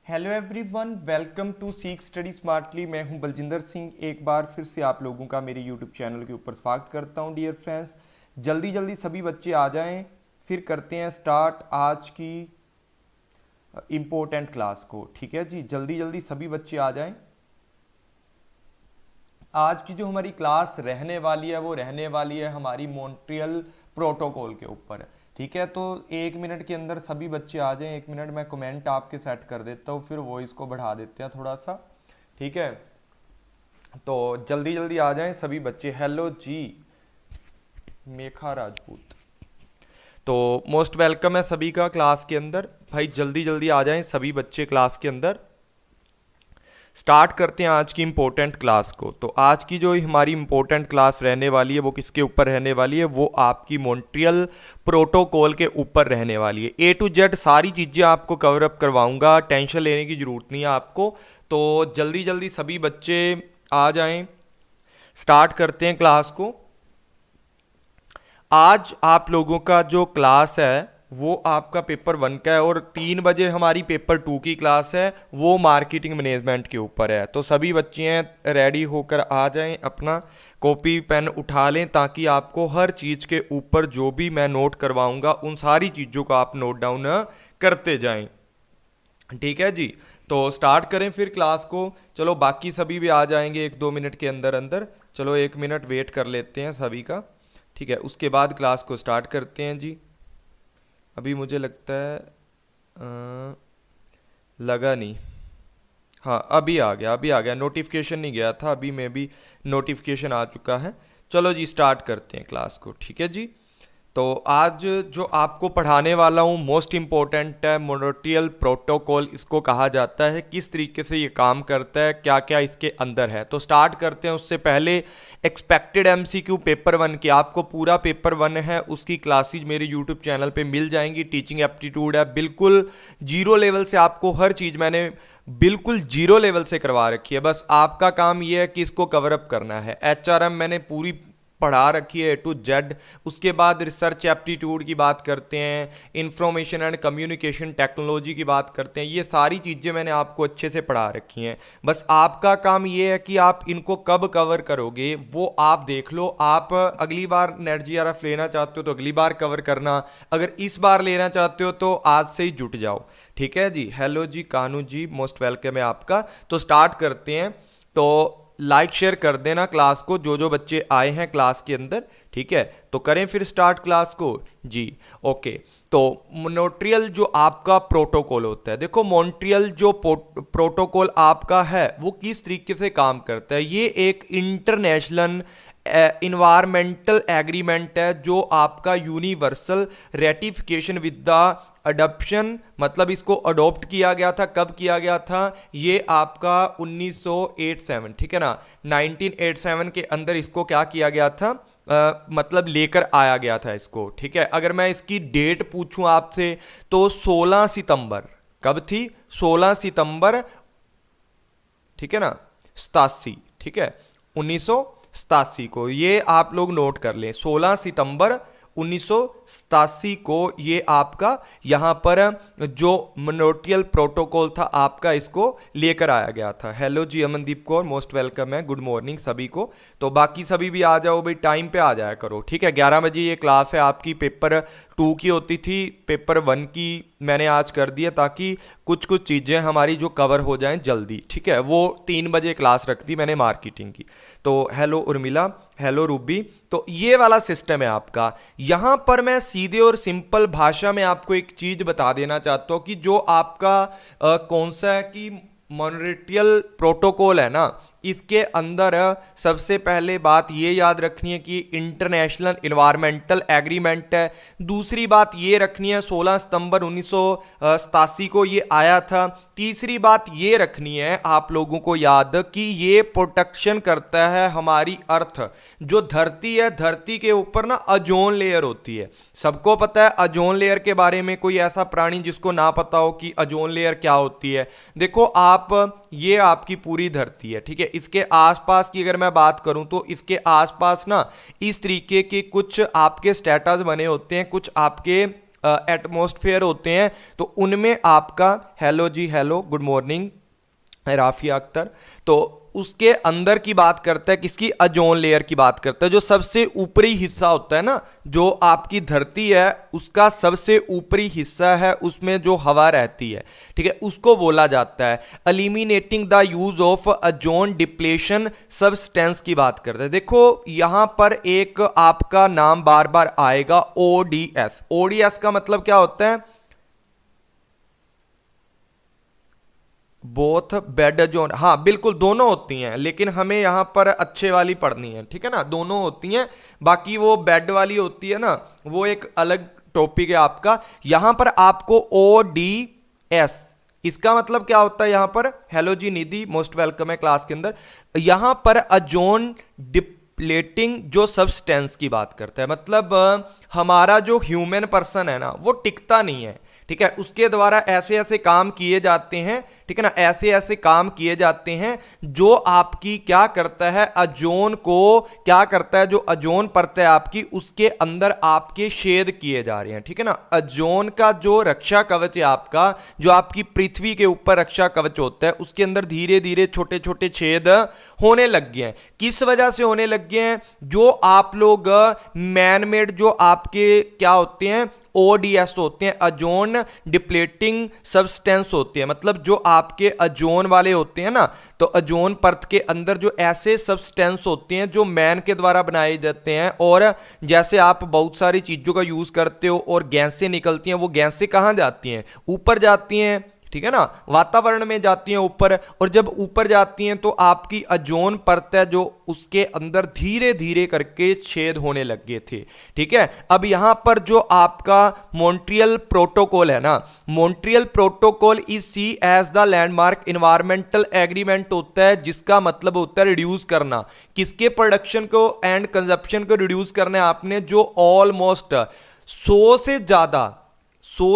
Hello everyone, welcome to seek study smartly. मैं हूं बलजिंदर सिंह। एक बार फिर से आप लोगों का मेरे यूट्यूब चैनल के ऊपर स्वागत करता हूं। डियर फ्रेंड्स, जल्दी जल्दी सभी बच्चे आ जाएं, फिर करते हैं स्टार्ट आज की इम्पोर्टेंट क्लास को। ठीक है जी, जल्दी जल्दी सभी बच्चे आ जाएं। आज की जो हमारी क्लास रहने वाली है वो रहने वाली है हमारी मॉन्ट्रियल प्रोटोकॉल के ऊपर। ठीक है, तो 1 मिनट के अंदर सभी बच्चे आ जाएं। 1 मिनट मैं कमेंट आपके सेट कर देता हूँ, फिर वॉइस को बढ़ा देते हैं थोड़ा सा। ठीक है, तो जल्दी जल्दी आ जाएं सभी बच्चे। हेलो जी, मेघा राजपूत, तो मोस्ट वेलकम है सभी का क्लास के अंदर। भाई जल्दी जल्दी आ जाएं सभी बच्चे क्लास के अंदर। स्टार्ट करते हैं आज की इम्पोर्टेंट क्लास को। तो आज की जो हमारी इम्पोर्टेंट क्लास रहने वाली है वो किसके ऊपर रहने वाली है? वो आपकी मॉन्ट्रियल प्रोटोकॉल के ऊपर रहने वाली है। ए टू जेड सारी चीज़ें आपको कवर अप करवाऊंगा, टेंशन लेने की ज़रूरत नहीं है आपको। तो जल्दी जल्दी सभी बच्चे आ जाएं, स्टार्ट करते हैं क्लास को। आज आप लोगों का जो क्लास है वो आपका पेपर 1 का है, और 3 बजे हमारी पेपर 2 की क्लास है, वो मार्केटिंग मैनेजमेंट के ऊपर है। तो सभी बच्चे हैं, रेडी होकर आ जाएं, अपना कॉपी पेन उठा लें, ताकि आपको हर चीज़ के ऊपर जो भी मैं नोट करवाऊंगा उन सारी चीज़ों का आप नोट डाउन करते जाएं। ठीक है जी, तो स्टार्ट करें फिर क्लास को। चलो बाकी सभी भी आ जाएंगे 1-2 मिनट के अंदर अंदर। चलो 1 मिनट वेट कर लेते हैं सभी का। ठीक है, उसके बाद क्लास को स्टार्ट करते हैं जी। अभी मुझे लगता है लगा नहीं। हाँ, अभी आ गया, नोटिफिकेशन नहीं गया था, अभी में भी नोटिफिकेशन आ चुका है। चलो जी, स्टार्ट करते हैं क्लास को। ठीक है जी, तो आज जो आपको पढ़ाने वाला हूँ मोस्ट इम्पॉर्टेंट है मॉन्ट्रियल प्रोटोकॉल, इसको कहा जाता है। किस तरीके से ये काम करता है, क्या क्या इसके अंदर है, तो स्टार्ट करते हैं। उससे पहले एक्सपेक्टेड एमसीक्यू पेपर 1 की, आपको पूरा पेपर 1 है उसकी क्लासेज मेरे यूट्यूब चैनल पे मिल जाएंगी। टीचिंग एप्टीट्यूड है, बिल्कुल जीरो लेवल से आपको हर चीज़ मैंने बिल्कुल जीरो लेवल से करवा रखी है। बस आपका काम ये है कि इसको कवर अप करना है। एचआरएम मैंने पूरी पढ़ा रखी है टू जेड। उसके बाद रिसर्च एप्टीट्यूड की बात करते हैं, इंफॉर्मेशन एंड कम्युनिकेशन टेक्नोलॉजी की बात करते हैं। ये सारी चीज़ें मैंने आपको अच्छे से पढ़ा रखी हैं। बस आपका काम ये है कि आप इनको कब कवर करोगे वो आप देख लो। आप अगली बार नेट जीआरएफ लेना चाहते हो तो अगली बार कवर करना, अगर इस बार लेना चाहते हो तो आज से ही जुट जाओ। ठीक है जी, हेलो जी कानू जी, मोस्ट वेलकम है आपका। तो स्टार्ट करते हैं। तो लाइक शेयर कर देना क्लास को, जो जो बच्चे आए हैं क्लास के अंदर। ठीक है, तो करें फिर स्टार्ट क्लास को जी। ओके, तो मॉन्ट्रियल जो आपका प्रोटोकॉल होता है, देखो मॉन्ट्रियल जो प्रोटोकॉल आपका है वो किस तरीके से काम करता है। ये एक इंटरनेशनल इन्वायरमेंटल एग्रीमेंट है, जो आपका universal ratification with the adoption, मतलब इसको अडॉप्ट किया गया था। कब किया गया था? ये आपका 1987, ठीक है ना, 1987 के अंदर इसको क्या किया गया था, मतलब लेकर आया गया था इसको। ठीक है, अगर मैं इसकी डेट पूछूं आपसे तो 16 सितंबर, कब थी? 16 सितंबर, ठीक है ना, 87, ठीक है, 1987 को। ये आप लोग नोट कर लें, 16 सितंबर 1987 को ये आपका यहाँ पर जो मॉन्ट्रियल प्रोटोकॉल था आपका, इसको लेकर आया गया था। हेलो जी अमनदीप कौर, मोस्ट वेलकम है, गुड मॉर्निंग सभी को। तो बाकी सभी भी आ जाओ भाई, टाइम पे आ जाया करो। ठीक है, 11 बजे ये क्लास है आपकी। पेपर 2 की होती थी, पेपर 1 की मैंने आज कर दिया, ताकि कुछ कुछ चीज़ें हमारी जो कवर हो जाएं जल्दी। ठीक है, वो 3 बजे क्लास रख दी मैंने मार्केटिंग की। तो हेलो उर्मिला, हेलो रूबी। तो ये वाला सिस्टम है आपका। यहां पर मैं सीधे और सिंपल भाषा में आपको एक चीज बता देना चाहता हूं कि जो आपका कौन सा है कि मॉन्ट्रियल प्रोटोकॉल है ना, इसके अंदर सबसे पहले बात ये याद रखनी है कि इंटरनेशनल इन्वायरमेंटल एग्रीमेंट है। दूसरी बात ये रखनी है 16 सितंबर 1987 को ये आया था। तीसरी बात ये रखनी है आप लोगों को याद कि ये प्रोटेक्शन करता है हमारी अर्थ, जो धरती है, धरती के ऊपर ना ओजोन लेयर होती है। सबको पता है ओजोन लेयर के बारे में, कोई ऐसा प्राणी जिसको ना पता हो कि ओजोन लेयर क्या होती है? देखो आप, ये आपकी पूरी धरती है, ठीक है। इसके आसपास की अगर मैं बात करूं तो इसके आसपास ना इस तरीके के कुछ आपके स्ट्रेटास बने होते हैं, कुछ आपके एटमॉस्फेयर होते हैं, तो उनमें आपका, हेलो जी hello, good morning Rafia Akhtar, तो उसके अंदर की बात करता है, किसकी, ओजोन लेयर की बात करता है। जो सबसे ऊपरी हिस्सा होता है ना, जो आपकी धरती है उसका सबसे ऊपरी हिस्सा है, उसमें जो हवा रहती है, ठीक है, उसको बोला जाता है eliminating the use of ozone depletion substance की बात करते हैं। देखो यहां पर एक आपका नाम बार बार आएगा, ओडीएस। ओडीएस का मतलब क्या होता है, बोथ बेड जोन, हाँ बिल्कुल दोनों होती हैं, लेकिन हमें यहां पर अच्छे वाली पढ़नी है, ठीक है ना, दोनों होती हैं। बाकी वो बेड वाली होती है ना, वो एक अलग टॉपिक है आपका। यहां पर आपको ओ डी एस, इसका मतलब क्या होता है यहां पर, हेलो जी निधि, मोस्ट वेलकम है क्लास के अंदर। यहां पर ओजोन डिप्लेटिंग जो सब्सटेंस की बात करता है, मतलब हमारा जो ह्यूमन पर्सन है ना वो टिकता नहीं है, ठीक है, उसके द्वारा ऐसे ऐसे काम किए जाते हैं, ठीक है ना, ऐसे ऐसे काम किए जाते हैं जो आपकी क्या करता है, ओजोन को क्या करता है, जो ओजोन परत है आपकी उसके अंदर आपके छेद किए जा रहे हैं, ठीक है ना। ओजोन का जो रक्षा कवच है आपका, जो आपकी पृथ्वी के ऊपर रक्षा कवच होता है, उसके अंदर धीरे धीरे छोटे छोटे छेद होने लग गए हैं। किस वजह से होने लग गए हैं, जो आप लोग मैन मेड जो आपके क्या होते हैं, ओडीएस होते हैं, ओजोन डिप्लेटिंग सब्सटेंस होते हैं, मतलब जो आपके ओजोन वाले होते हैं ना, तो ओजोन परत के अंदर जो ऐसे सब्सटेंस होते हैं जो मैन के द्वारा बनाए जाते हैं, और जैसे आप बहुत सारी चीजों का यूज करते हो और गैसें निकलती हैं, वो गैसें कहां जाती हैं, ऊपर जाती हैं, ठीक है ना, वातावरण में जाती हैं ऊपर, और जब ऊपर जाती हैं तो आपकी ओजोन परत है जो उसके अंदर धीरे धीरे करके छेद होने लग गए थे, ठीक है। अब यहां पर जो आपका मॉन्ट्रियल प्रोटोकॉल है ना, Montreal protocol is see as the landmark environmental agreement होता है, जिसका मतलब होता है रिड्यूस करना, किसके प्रोडक्शन को एंड कंजप्शन को रिड्यूस करना है आपने, जो ऑलमोस्ट 100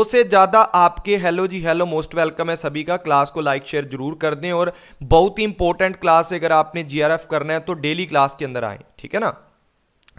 से ज्यादा आपके, हेलो जी हेलो, मोस्ट वेलकम है सभी का, क्लास को लाइक शेयर जरूर कर दें, और बहुत ही इंपॉर्टेंट क्लास है, अगर आपने जीआरएफ करना है तो डेली क्लास के अंदर आए, ठीक है ना।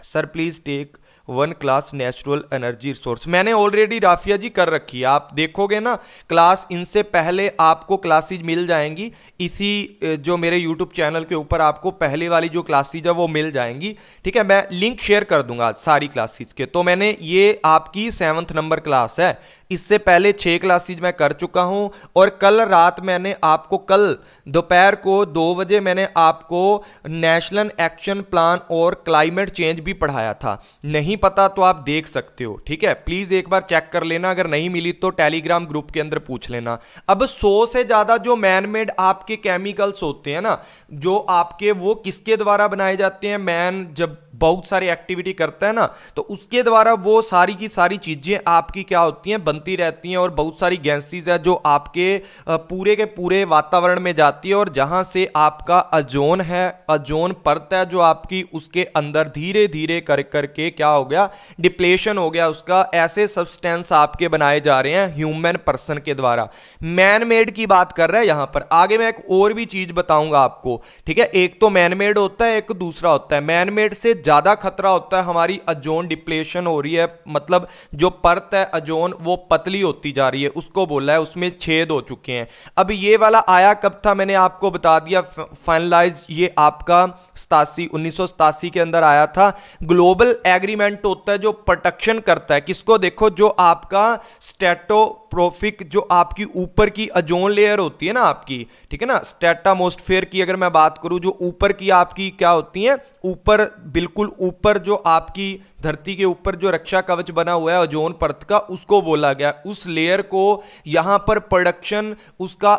Sir please take 1 class natural energy resource, मैंने ऑलरेडी राफिया जी कर रखी है, आप देखोगे ना क्लास, इनसे पहले आपको क्लासेज मिल जाएंगी, इसी जो मेरे यूट्यूब चैनल के ऊपर आपको पहले वाली जो क्लासेज है वो मिल जाएंगी, ठीक है, मैं लिंक शेयर कर दूंगा सारी क्लासेज के। तो मैंने ये आपकी 7th नंबर क्लास है, इससे पहले 6 क्लासेज मैं कर चुका हूं, और कल रात मैंने आपको, कल दोपहर को 2 बजे मैंने आपको नेशनल एक्शन प्लान और क्लाइमेट चेंज भी पढ़ाया था, नहीं पता तो आप देख सकते हो, ठीक है, प्लीज एक बार चेक कर लेना, अगर नहीं मिली तो टेलीग्राम ग्रुप के अंदर पूछ लेना। अब 100 से ज्यादा जो मैन मेड आपके केमिकल्स होते हैं ना, जो आपके, वो किसके द्वारा बनाए जाते हैं, मैन जब बहुत सारी एक्टिविटी करता है ना, तो उसके द्वारा वो सारी की सारी चीजें आपकी क्या होती हैं, बनती रहती हैं, और बहुत सारी गैसेस है जो आपके पूरे के पूरे वातावरण में जाती है, और जहां से आपका ओजोन है, ओजोन परत है जो आपकी, उसके अंदर धीरे धीरे कर करके क्या हो गया, डिप्लेशन हो गया उसका, ऐसे सब्सटेंस आपके बनाए जा रहे हैं ह्यूमन पर्सन के द्वारा। मैन मेड की बात कर रहा है यहां पर, आगे मैं एक और भी चीज बताऊंगा आपको, ठीक है, एक तो मैन मेड होता है, एक दूसरा होता है मैन मेड से ज्यादा खतरा होता है हमारी ओजोन डिप्लेशन हो रही है, मतलब जो परत है ओजोन वो पतली होती जा रही है, उसको बोला है, उसमें छेद हो चुके हैं। अब ये वाला आया कब था, मैंने आपको बता दिया, फाइनलाइज ये आपका 1987 के अंदर आया था। ग्लोबल एग्रीमेंट होता है जो प्रोटेक्शन करता है किसको, देखो जो आपका स्ट्रेटोट्रोफिक, जो आपकी ऊपर की ओजोन लेयर होती है ना आपकी, ठीक है ना, स्ट्रेटामोस्फेयर की अगर मैं बात करूं, जो ऊपर की आपकी क्या होती है, ऊपर बिल्कुल ऊपर जो आपकी धरती के ऊपर जो रक्षा कवच बना हुआ है ओजोन परत का, उसको बोला गया, उस लेयर को यहां पर प्रोडक्शन उसका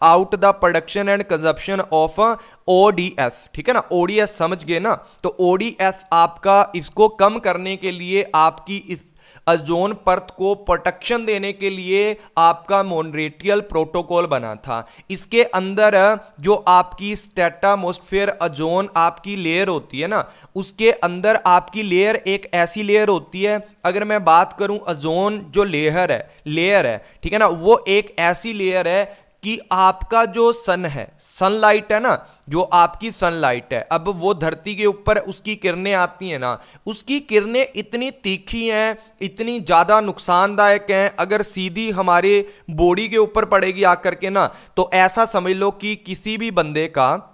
out the production and consumption of ODS, ठीक है ना, ओडीएस समझ गए ना, तो ओडीएस आपका, इसको कम करने के लिए आपकी इस ओजोन परत को प्रोटेक्शन देने के लिए आपका मॉन्ट्रियल प्रोटोकॉल बना था। इसके अंदर जो आपकी स्ट्रेटामोस्फेयर ओजोन आपकी लेयर होती है ना, उसके अंदर आपकी लेयर एक ऐसी लेयर होती है, अगर मैं बात करूं ओजोन जो लेयर है, ठीक है ना, वो एक ऐसी लेयर है कि आपका जो सन है, सनलाइट है ना, जो आपकी सनलाइट है, अब वो धरती के ऊपर उसकी किरणें आती हैं ना, उसकी किरणें इतनी तीखी हैं, इतनी ज़्यादा नुकसानदायक हैं, अगर सीधी हमारे बॉडी के ऊपर पड़ेगी आकर के ना, तो ऐसा समझ लो कि किसी भी बंदे का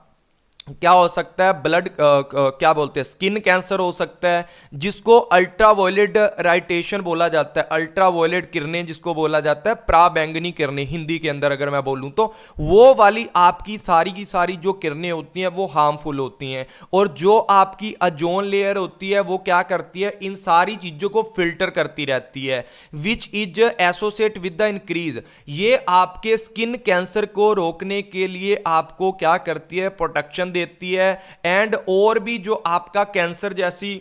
क्या हो सकता है, ब्लड क्या बोलते हैं, स्किन कैंसर हो सकता है, जिसको अल्ट्रावायलेट राइटेशन बोला जाता है, अल्ट्रावायलेट किरणें जिसको बोला जाता है, पराबैंगनी किरणें हिंदी के अंदर अगर मैं बोलूं तो, वो वाली आपकी सारी की सारी जो किरणें होती हैं वो हार्मफुल होती हैं। और जो आपकी ओजोन लेयर होती है वो क्या करती है, इन सारी चीजों को फिल्टर करती रहती है, which is associate with the increase. ये आपके स्किन कैंसर को रोकने के लिए आपको क्या करती है, प्रोटेक्शन देती है। एंड और भी जो आपका कैंसर जैसी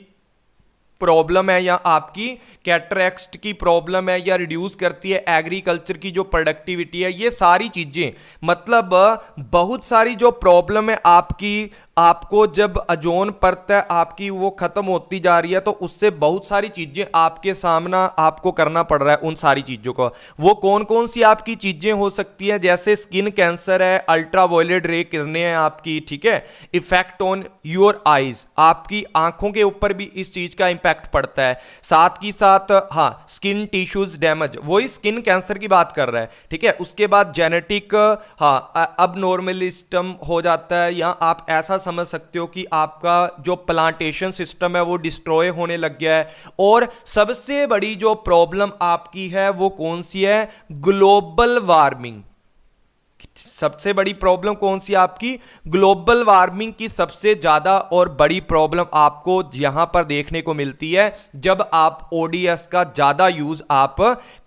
प्रॉब्लम है, या आपकी कैटरेक्ट की प्रॉब्लम है, या रिड्यूस करती है एग्रीकल्चर की जो प्रोडक्टिविटी है, ये सारी चीजें, मतलब बहुत सारी जो प्रॉब्लम है आपकी, आपको जब ओजोन परत है आपकी वो खत्म होती जा रही है, तो उससे बहुत सारी चीजें आपके सामना आपको करना पड़ रहा है उन सारी चीजों को। वो कौन कौन सी आपकी चीजें हो सकती हैं, जैसे स्किन कैंसर है, अल्ट्रावायलेट रे किरणें हैं आपकी, ठीक है, इफेक्ट ऑन योर आईज, आपकी आंखों के ऊपर भी इस चीज का इंपैक्ट पड़ता है, साथ ही साथ हाँ स्किन टिश्यूज डैमेज, वही स्किन कैंसर की बात कर रहा है, ठीक है। उसके बाद जेनेटिक हाँ अब नॉर्मलिस्टम हो जाता है, या आप ऐसा समझ सकते हो कि आपका जो प्लांटेशन सिस्टम है वो डिस्ट्रॉय होने लग गया है। और सबसे बड़ी जो प्रॉब्लम आपकी है वो कौन सी है, ग्लोबल वार्मिंग। सबसे बड़ी प्रॉब्लम कौन सी आपकी, ग्लोबल वार्मिंग की सबसे ज्यादा और बड़ी प्रॉब्लम आपको यहां पर देखने को मिलती है जब आप ओडीएस का ज्यादा यूज आप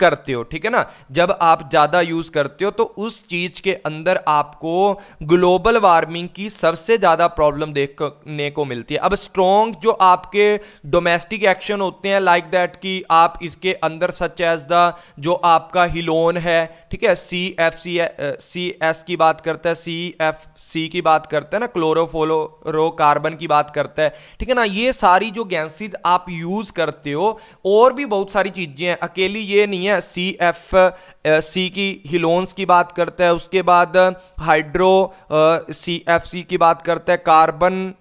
करते हो, ठीक है ना। जब आप ज्यादा यूज करते हो तो उस चीज के अंदर आपको ग्लोबल वार्मिंग की सबसे ज्यादा प्रॉब्लम देखने को मिलती है। अब स्ट्रॉन्ग जो आपके डोमेस्टिक एक्शन होते हैं लाइक दैट कि आप इसके अंदर सच एज द जो आपका हिलोन है, ठीक है, CFC की बात करता है, CFC की बात करता है ना, क्लोरोफ्लोरोकार्बन की बात करता है, ठीक है ना। ये सारी जो गैसेस आप यूज करते हो, और भी बहुत सारी चीजें हैं, अकेली ये नहीं है। CFC की हिलोन्स की बात करता है, उसके बाद हाइड्रो CFC की बात करता है, कार्बन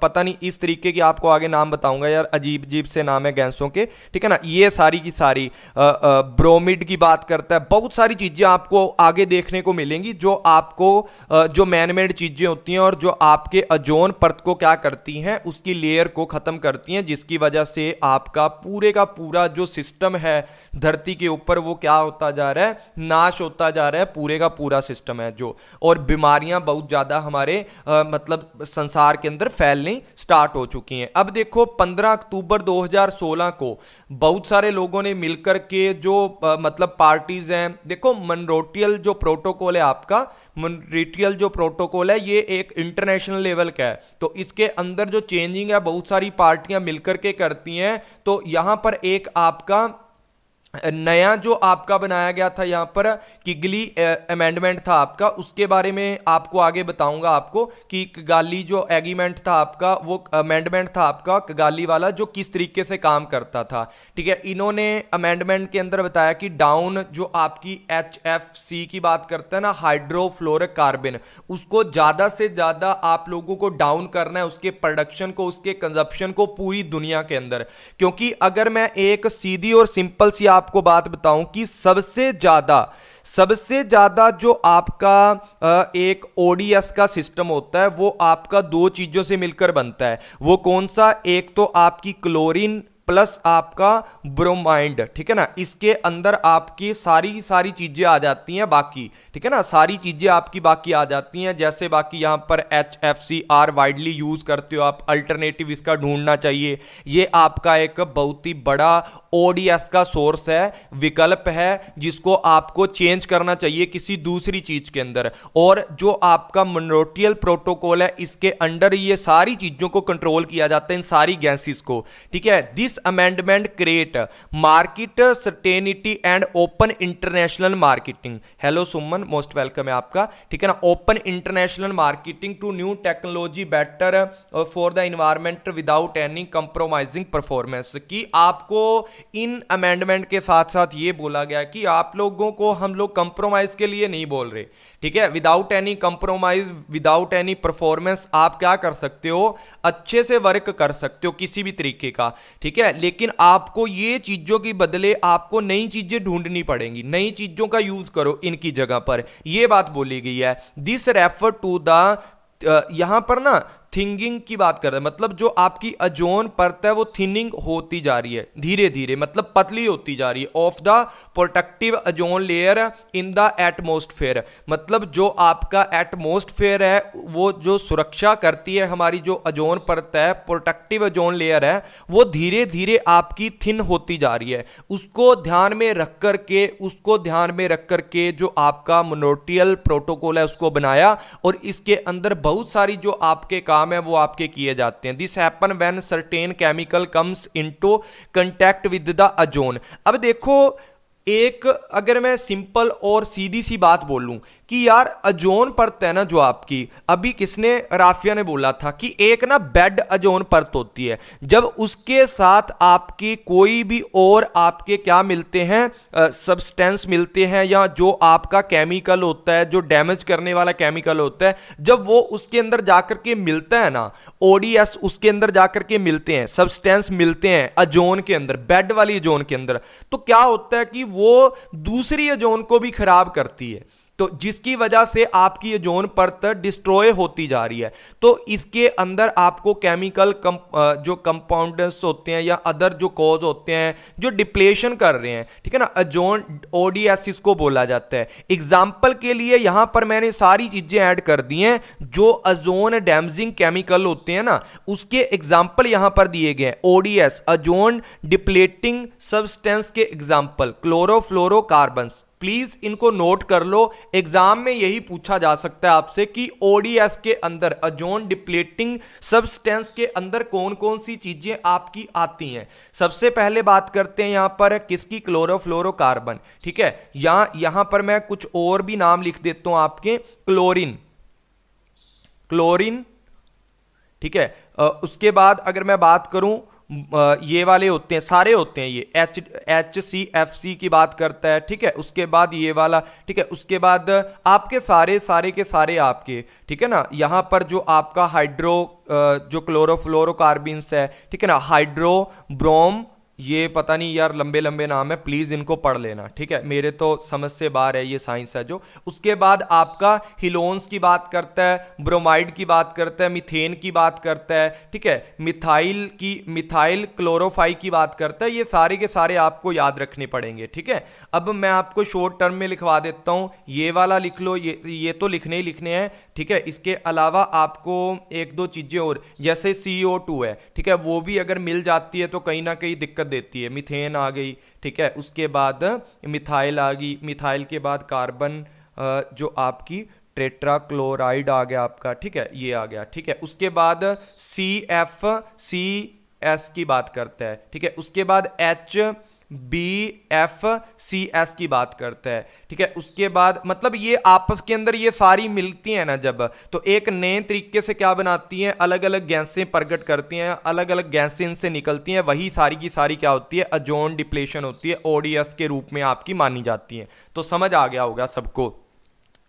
पता नहीं इस तरीके की आपको आगे नाम बताऊंगा यार, अजीब अजीब से नाम है गैसों के, ठीक है ना। ये सारी की सारी ब्रोमिड की बात करता है, बहुत सारी चीजें आपको आगे देखने को मिलेंगी जो आपको जो मैनमेड चीजें होती हैं और जो आपके ओजोन परत को क्या करती हैं, उसकी लेयर को खत्म करती हैं, जिसकी वजह से आपका पूरे का पूरा जो सिस्टम है धरती के ऊपर वो क्या होता जा रहा है, नाश होता जा रहा है, पूरे का पूरा सिस्टम है जो। और बीमारियां बहुत ज्यादा हमारे मतलब संसार के अंदर फैलनी स्टार्ट हो चुकी हैं। अब देखो 15 अक्टूबर 2016 को बहुत सारे लोगों ने मिलकर के जो मतलब पार्टीज हैं, देखो मॉन्ट्रियल जो प्रोटोकॉल है आपका, मॉन्ट्रियल जो प्रोटोकॉल है ये एक इंटरनेशनल लेवल का है, तो इसके अंदर जो चेंजिंग है बहुत सारी पार्टियां मिलकर के करती हैं। तो यहां पर एक आपका नया जो आपका बनाया गया था यहाँ पर किगली अमेंडमेंट था आपका, उसके बारे में आपको आगे बताऊंगा आपको कि किगाली जो एग्रीमेंट था आपका, वो अमेंडमेंट था आपका किगाली वाला, जो किस तरीके से काम करता था, ठीक है। इन्होंने अमेंडमेंट के अंदर बताया कि डाउन जो आपकी HFC की बात करते हैं ना, हाइड्रोफ्लोरोकार्बन, उसको ज्यादा से ज्यादा आप लोगों को डाउन करना है, उसके प्रोडक्शन को, उसके कंजप्शन को पूरी दुनिया के अंदर। क्योंकि अगर मैं एक सीधी और सिंपल सी आपको बात बताऊं कि सबसे ज्यादा जो आपका एक ओडीएस का सिस्टम होता है वो आपका दो चीजों से मिलकर बनता है। वो कौन सा, एक तो आपकी क्लोरीन प्लस आपका ब्रोमाइड, ठीक है ना। इसके अंदर आपकी सारी चीजें आ जाती हैं बाकी, ठीक है ना, सारी चीजें आपकी बाकी आ जाती हैं। जैसे बाकी यहां पर HFCR वाइडली यूज करते हो आप, अल्टरनेटिव इसका ढूंढना चाहिए। ये आपका एक बहुत ही बड़ा ओडीएस का सोर्स है, विकल्प है, जिसको आपको चेंज करना चाहिए किसी दूसरी चीज के अंदर। और जो आपका मॉन्ट्रियल प्रोटोकॉल है, इसके अंडर ये सारी चीजों को कंट्रोल किया जाता है, इन सारी गैसेस को, ठीक है। This amendment create market certainty and open international marketing. Hello Suman, most welcome है आपका, ठीक है ना। Open international marketing to new technology better for the environment without any compromising performance. कि आपको इन अमेंडमेंट के साथ साथ ये बोला गया कि आप लोगों को हम लोग कंप्रोमाइज के लिए नहीं बोल रहे, ठीक है। Without any compromise, without any performance आप क्या कर सकते हो, अच्छे से वर्क कर सकते हो किसी भी तरीके का, ठीक है। लेकिन आपको ये चीजों की बदले आपको नई चीजें ढूंढनी पड़ेंगी, नई चीजों का यूज करो इनकी जगह पर, यह बात बोली गई है। दिस रेफर टू द यहां पर ना थिनिंग की बात कर रहे हैं, मतलब जो आपकी ओजोन परत है वो थिनिंग होती जा रही है धीरे धीरे, मतलब पतली होती जा रही है, of the protective ozone layer in the atmosphere. मतलब जो आपका एटमॉस्फेयर है वो जो सुरक्षा करती है, हमारी जो ओजोन परत है, प्रोटेक्टिव ओजोन लेयर है, वो धीरे धीरे आपकी थिन होती जा रही है। उसको ध्यान में रख करके जो आपका मोनट्रियल प्रोटोकॉल है उसको बनाया, और इसके अंदर बहुत सारी जो आपके काम है वो आपके किए जाते हैं। This happen when certain chemical comes into contact with the ozone. अब देखो, एक अगर मैं सिंपल और सीधी सी बात बोलूं कि यार ओजोन परत है ना जो आपकी, अभी किसने, राफिया ने बोला था कि एक ना बेड ओजोन परत होती है, जब उसके साथ आपकी कोई भी और आपके क्या मिलते हैं, सब्सटेंस मिलते हैं, या जो आपका केमिकल होता है, जो डैमेज करने वाला केमिकल होता है, जब वो उसके अंदर जाकर के मिलता है ना, ओडीएस उसके अंदर जाकर के मिलते हैं, सब्सटेंस मिलते हैं ओजोन के अंदर, बेड वाली ओजोन के अंदर, तो क्या होता है कि वो दूसरी ओजोन को भी खराब करती है, तो जिसकी वजह से आपकी ओजोन परत डिस्ट्रॉय होती जा रही है। तो इसके अंदर आपको केमिकल जो कंपाउंड्स होते हैं या अदर जो कॉज होते हैं जो डिप्लेशन कर रहे हैं, ठीक है ना, ओजोन ओडीएस इसको बोला जाता है। एग्जाम्पल के लिए यहां पर मैंने सारी चीजें ऐड कर दी हैं, जो ओजोन डैमेजिंग केमिकल होते हैं ना, उसके एग्जाम्पल यहां पर दिए गए हैं। ओडीएस ओजोन डिप्लेटिंग सब्सटेंस के एग्जाम्पल क्लोरोफ्लोरोकार्बन्स, प्लीज इनको नोट कर लो, एग्जाम में यही पूछा जा सकता है आपसे कि ओडीएस के अंदर, ओजोन डिप्लेटिंग सब्सटेंस के अंदर कौन कौन सी चीजें आपकी आती हैं। सबसे पहले बात करते हैं यहां पर किसकी, क्लोरोफ्लोरोकार्बन, ठीक है। यहां पर मैं कुछ और भी नाम लिख देता हूं आपके, क्लोरीन, ठीक है। उसके बाद अगर मैं बात करूं, ये वाले होते हैं, सारे होते हैं, ये HCFC की बात करता है, ठीक है। उसके बाद ये वाला, ठीक है। उसके बाद आपके सारे के सारे आपके, ठीक है ना, यहां पर जो आपका हाइड्रो जो क्लोरोफ्लोरोकार्बन्स है, ठीक है ना, हाइड्रो ब्रोम, ये पता नहीं यार, लंबे लंबे नाम है, प्लीज इनको पढ़ लेना, ठीक है, मेरे तो समझ से बाहर है, ये साइंस है जो। उसके बाद आपका हिलोन्स की बात करता है, ब्रोमाइड की बात करता है, मीथेन की बात करता है, ठीक है, मिथाइल क्लोरोफाई की बात करता है। ये सारे के सारे आपको याद रखने पड़ेंगे, ठीक है। अब मैं आपको शॉर्ट टर्म में लिखवा देता हूं, ये वाला लिख लो, ये तो लिखने ही लिखने हैं, ठीक है। इसके अलावा आपको एक दो चीजें और, जैसे CO2 है, ठीक है, वो भी अगर मिल जाती है तो कहीं ना कहीं दिक्कत देती है। मीथेन आ गई, ठीक है। उसके बाद मिथाइल आ गई, मिथाइल के बाद कार्बन जो आपकी टेट्राक्लोराइड आ गया आपका, ठीक है, ये आ गया, ठीक है। उसके बाद CFCS की बात करता है, ठीक है। उसके बाद HBFCS की बात करता है, ठीक है। उसके बाद मतलब ये आपस के अंदर ये सारी मिलती हैं ना जब, तो एक नए तरीके से क्या बनाती हैं, अलग अलग गैसें प्रकट करती हैं, अलग अलग गैसें इनसे निकलती हैं, वही सारी की सारी क्या होती है, ओजोन डिप्लेशन होती है, ओडीएस के रूप में आपकी मानी जाती है। तो समझ आ गया होगा सबको।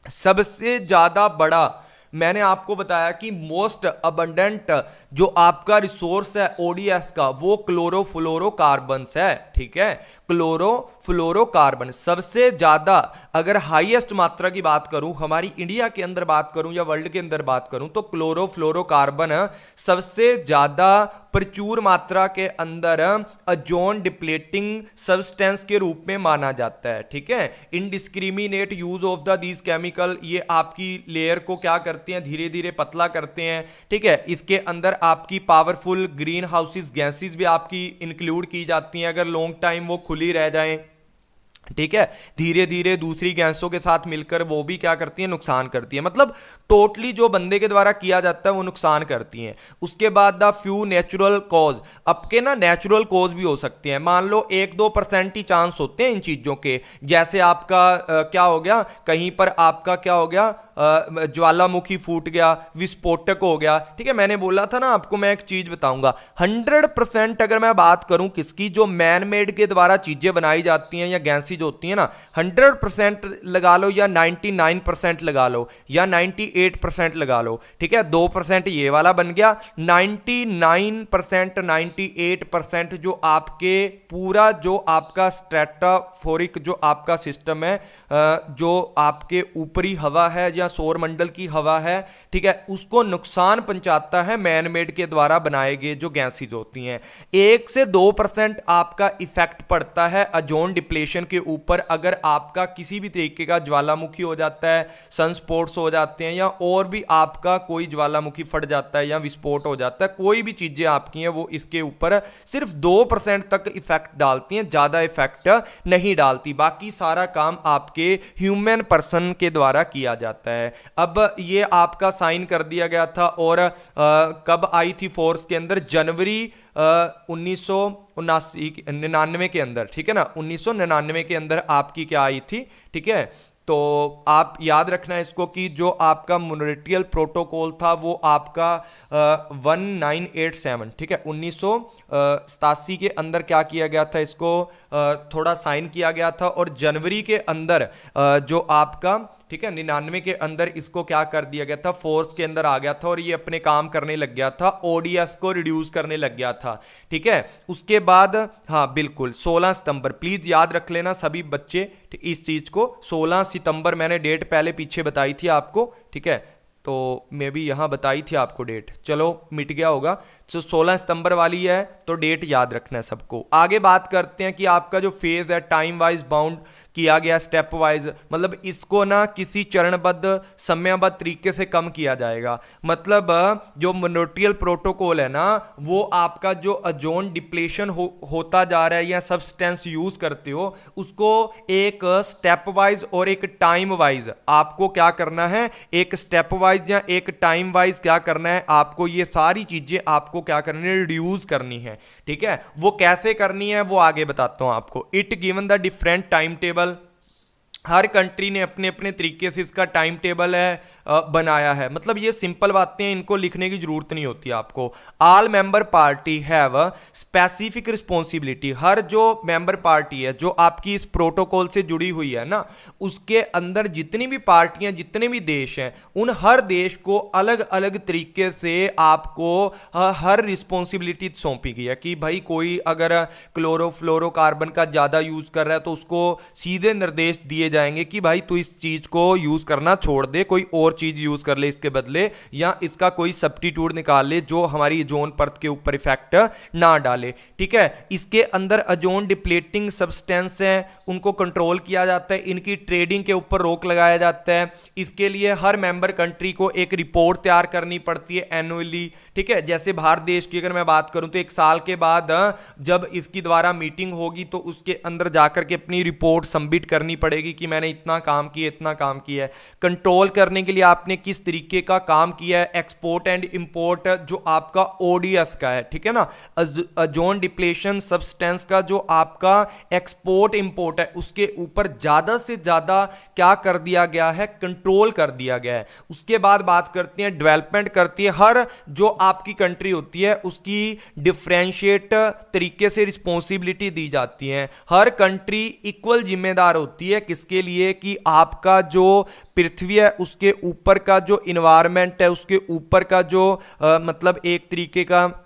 सबसे ज्यादा बड़ा मैंने आपको बताया कि मोस्ट अबंडेंट जो आपका रिसोर्स है ओडीएस का, वो क्लोरोफ्लोरोकार्बन्स है, ठीक है। क्लोरोफ्लोरोकार्बन सबसे ज्यादा, अगर हाईएस्ट मात्रा की बात करूं, हमारी इंडिया के अंदर बात करूं या वर्ल्ड के अंदर बात करूं, तो क्लोरोफ्लोरोकार्बन सबसे ज्यादा प्रचुर मात्रा के अंदर ओजोन डिप्लेटिंग सब्सटेंस के रूप में माना जाता है, ठीक है। Indiscriminate use of these chemical, ये आपकी लेयर को क्या करते हैं, धीरे धीरे पतला करते हैं, ठीक है। इसके अंदर आपकी पावरफुल ग्रीन हाउसेस गैसेस भी आपकी इंक्लूड की जाती हैं, अगर लॉन्ग टाइम वो खुली रह जाएं, ठीक है। धीरे धीरे दूसरी गैसों के साथ मिलकर वो भी क्या करती है, नुकसान करती है। मतलब टोटली जो बंदे के द्वारा किया जाता है वो नुकसान करती हैं। उसके बाद द फ्यू नेचुरल कॉज, अब के ना नेचुरल कॉज भी हो सकते हैं। मान लो 1-2% ही चांस होते हैं इन चीजों के, जैसे आपका क्या हो गया, कहीं पर आपका क्या हो गया, ज्वालामुखी फूट गया, विस्फोटक हो गया। ठीक है, मैंने बोला था ना आपको, मैं एक चीज बताऊंगा। 100% अगर मैं बात करूं किसकी, जो मैन मेड के द्वारा चीजें बनाई जाती हैं या गैसेज होती हैं ना, 100% लगा लो या 99% लगा लो या 98% लगा लो। ठीक है, 2% ये वाला बन गया। 99% 98% जो आपके पूरा जो आपका स्ट्रेटाफोरिक जो आपका सिस्टम है, जो आपके ऊपरी हवा है या सौर मंडल की हवा है, ठीक है, उसको नुकसान पहुंचाता है मैन मेड के द्वारा बनाए गए जो गैसेज होती हैं। 1 से 2% आपका इफेक्ट पड़ता है ओजोन डिप्लेशन के ऊपर। अगर आपका किसी भी तरीके का ज्वालामुखी हो जाता है, सनस्पॉट्स हो जाते हैं, या और भी आपका कोई ज्वालामुखी फट जाता है या विस्फोट हो जाता है, कोई भी चीजें आपकी हैं वो इसके ऊपर सिर्फ 2% तक इफेक्ट डालती हैं, ज्यादा इफेक्ट नहीं डालती। बाकी सारा काम आपके ह्यूमन पर्सन के द्वारा किया जाता है। अब ये आपका साइन कर दिया गया था, और कब आई थी फोर्स के अंदर, जनवरी 1999 के अंदर। ठीक है ना, 1999 के अंदर आपकी क्या आई थी। ठीक है, तो आप याद रखना इसको कि जो आपका मॉन्ट्रियल प्रोटोकॉल था वो आपका 1987, ठीक है, 1987 के अंदर क्या किया गया था, इसको थोड़ा साइन किया गया था। और जनवरी के अंदर जो आपका, ठीक है, 99 के अंदर इसको क्या कर दिया गया था, फोर्स के अंदर आ गया था, और ये अपने काम करने लग गया था, ओडीएस को रिड्यूस करने लग गया था। ठीक है, उसके बाद हाँ बिल्कुल 16 सितंबर, प्लीज याद रख लेना सभी बच्चे इस चीज को। 16 सितंबर मैंने डेट पहले पीछे बताई थी आपको। ठीक है, तो मैं भी यहां बताई थी आपको डेट, चलो मिट गया होगा। तो 16 सितंबर वाली है, तो डेट याद रखना है सबको। आगे बात करते हैं कि आपका जो फेज है टाइम वाइज बाउंड किया गया, स्टेप वाइज, मतलब इसको ना किसी चरणबद्ध समयबद्ध तरीके से कम किया जाएगा। मतलब जो मॉन्ट्रियल प्रोटोकॉल है ना, वो आपका जो ओजोन डिप्लेशन होता जा रहा है या सब्सटेंस यूज करते हो, उसको एक स्टेप वाइज और एक टाइम वाइज आपको क्या करना है, एक स्टेप वाइज या एक टाइम वाइज क्या करना है आपको, ये सारी चीजें आपको क्या करनी है, रिड्यूस करनी है। ठीक है, वो कैसे करनी है वो आगे बताता हूं आपको। It given the different time table, her country ने अपने अपने तरीके से इसका टाइम टेबल है बनाया है। मतलब ये सिंपल बातें हैं, इनको लिखने की जरूरत नहीं होती आपको। All member party have specific responsibility, हर जो मेंबर पार्टी है जो आपकी इस प्रोटोकॉल से जुड़ी हुई है ना, उसके अंदर जितनी भी पार्टियां, जितने भी देश हैं, उन हर देश को अलग अलग तरीके से आपको हर रिस्पॉन्सिबिलिटी सौंपी गई है कि भाई कोई अगर क्लोरोफ्लोरोकार्बन का ज्यादा यूज कर रहा है तो उसको सीधे निर्देश दिए जाएंगे कि भाई तू इस चीज को यूज करना छोड़ दे, कोई और चीज यूज कर ले इसके बदले, या इसका कोई सब्स्टिट्यूट निकाल ले जो हमारी ओजोन परत के ऊपर इफेक्ट ना डाले। ठीक है, इसके अंदर ओजोन डिप्लेटिंग सब्सटेंस हैं, उनको कंट्रोल किया जाता है, इनकी ट्रेडिंग के ऊपर रोक लगाया जाता है। इसके लिए हर मेंबर कंट्री को एक रिपोर्ट तैयार करनी पड़ती है एनुअली। ठीक है, जैसे भारत देश की अगर मैं बात करूं तो 1 साल के बाद जब इसकी द्वारा मीटिंग होगी तो उसके अंदर जाकर के अपनी रिपोर्ट सबमिट करनी पड़ेगी कि मैंने इतना काम किया, इतना काम किया है। कंट्रोल करने के लिए आपने किस तरीके का काम किया है, एक्सपोर्ट एंड इंपोर्ट जो आपका ओडीएस का है, ठीक है ना, ओजोन डिप्लेशन सब्सटेंस का जो आपका एक्सपोर्ट इंपोर्ट है, उसके ऊपर ज्यादा से ज्यादा क्या कर दिया गया है, कंट्रोल कर दिया गया है। उसके बाद बात करते हैं डेवलपमेंट करती है, हर जो आपकी कंट्री होती है उसकी डिफरेंशिएट तरीके से रिस्पॉन्सिबिलिटी दी जाती है। हर कंट्री इक्वल जिम्मेदार होती है किसके लिए, कि आपका जो पृथ्वी है उसके ऊपर का जो इन्वायरमेंट है, उसके ऊपर का जो मतलब एक तरीके का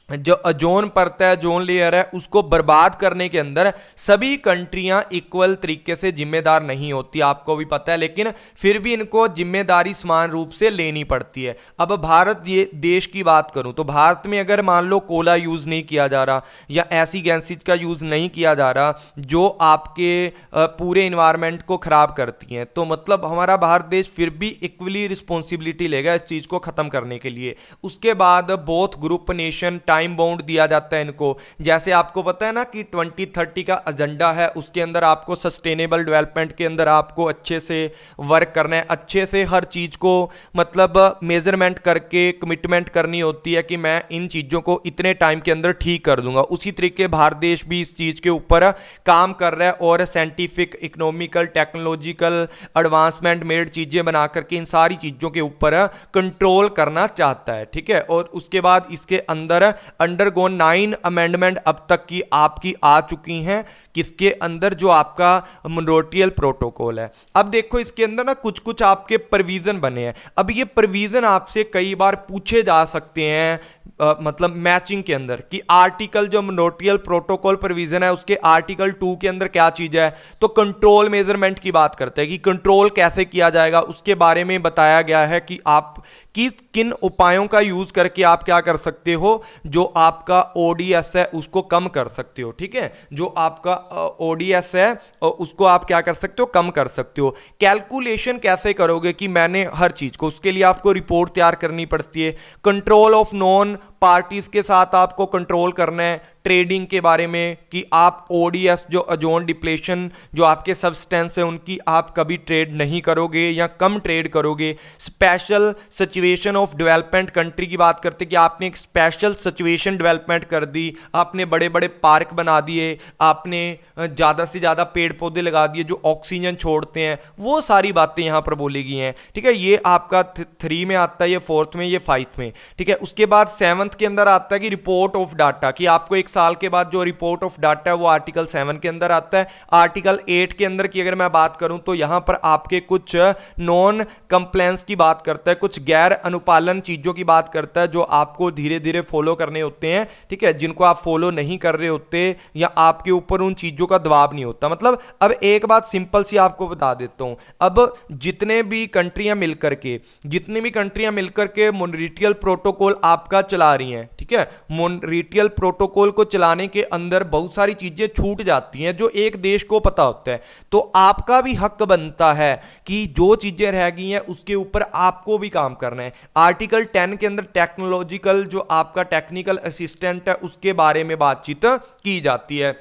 जो ओजोन परत है, ओजोन लेयर है, उसको बर्बाद करने के अंदर सभी कंट्रियां इक्वल तरीके से जिम्मेदार नहीं होती, आपको भी पता है, लेकिन फिर भी इनको जिम्मेदारी समान रूप से लेनी पड़ती है। अब भारत ये देश की बात करूं तो भारत में अगर मान लो कोला यूज नहीं किया जा रहा या ऐसी गैसेज का यूज नहीं किया जा रहा जो आपके पूरे इन्वायरमेंट को खराब करती हैं, तो मतलब हमारा भारत देश फिर भी इक्वली रिस्पॉन्सिबिलिटी लेगा इस चीज को खत्म करने के लिए। उसके बाद both group nation time bound दिया जाता है इनको। जैसे आपको पता है ना कि 2030 का एजेंडा है, उसके अंदर आपको सस्टेनेबल डेवलपमेंट के अंदर आपको अच्छे से वर्क करना है, अच्छे से हर चीज़ को मतलब मेजरमेंट करके कमिटमेंट करनी होती है कि मैं इन चीज़ों को इतने टाइम के अंदर ठीक कर दूंगा। उसी तरीके भारत देश भी इस चीज़ के ऊपर काम कर रहा है और scientific, economical, technological advancement made चीज़ें बना करके इन सारी चीज़ों के ऊपर कंट्रोल करना चाहता है, ठीक है। और उसके बाद इसके अंदर अंडरगोन 9 अमेंडमेंट अब तक की आपकी आ चुकी हैं, किसके अंदर, जो आपका मोन्ट्रियल प्रोटोकॉल है। अब देखो इसके अंदर ना कुछ कुछ आपके प्रोविजन बने हैं। अब ये प्रोविजन आपसे कई बार पूछे जा सकते हैं मतलब मैचिंग के अंदर कि आर्टिकल जो मोन्ट्रियल प्रोटोकॉल प्रोविजन है उसके आर्टिकल 2 के अंदर क्या चीज है, तो कंट्रोल मेजरमेंट की बात करते हैं कि कंट्रोल कैसे किया जाएगा, उसके बारे में बताया गया है कि आप किन उपायों का यूज करके आप क्या कर सकते हो, जो आपका ओडीएस है उसको कम कर सकते हो, ठीक है। जो आपका ओडीएस है उसको आप क्या कर सकते हो, कम कर सकते हो। कैलकुलेशन कैसे करोगे कि मैंने हर चीज को, उसके लिए आपको रिपोर्ट तैयार करनी पड़ती है। कंट्रोल ऑफ नॉन पार्टीज के साथ आपको कंट्रोल करना है, ट्रेडिंग के बारे में कि आप ओडीएस जो ओजोन डिप्लेशन जो आपके सब्सटेंस है उनकी आप कभी ट्रेड नहीं करोगे या कम ट्रेड करोगे। Special situation of development country की बात करते कि आपने एक स्पेशल सिचुएशन डेवलपमेंट कर दी, आपने बड़े बड़े पार्क बना दिए, आपने ज़्यादा से ज़्यादा पेड़ पौधे लगा दिए जो ऑक्सीजन छोड़ते हैं, वो सारी बातें यहाँ पर बोली गई हैं, ठीक है। ये आपका 3 में आता है, ये 4th में, ये 5 में, ठीक है। उसके बाद 7th के अंदर आता है कि रिपोर्ट ऑफ डाटा, कि आपको 1 साल के बाद जो रिपोर्ट ऑफ डाटा है वो आर्टिकल 7 के अंदर आता है। आर्टिकल 8 के अंदर की अगर मैं बात करूं तो यहां पर आपके कुछ नॉन कंप्लायंस की बात करता है, कुछ गैर अनुपालन चीजों की बात करता है जो आपको धीरे धीरे फॉलो करने होते हैं, ठीक है, जिनको आप फॉलो नहीं कर रहे होते या आपके ऊपर उन चीजों का दबाव नहीं होता। मतलब अब एक बात सिंपल सी आपको बता देता हूं, अब जितनी भी कंट्रियां मिलकर के मॉन्ट्रियल प्रोटोकॉल आपका चला रही हैं, ठीक है। मॉन्ट्रियल प्रोटोकॉल को चलाने के अंदर बहुत सारी चीजें छूट जाती हैं जो एक देश को पता होता है, तो आपका भी हक बनता है कि जो चीजें रह गई हैं उसके ऊपर आपको भी काम करना है। आर्टिकल 10 के अंदर टेक्नोलॉजिकल जो आपका टेक्निकल असिस्टेंट है उसके बारे में बातचीत की जाती है।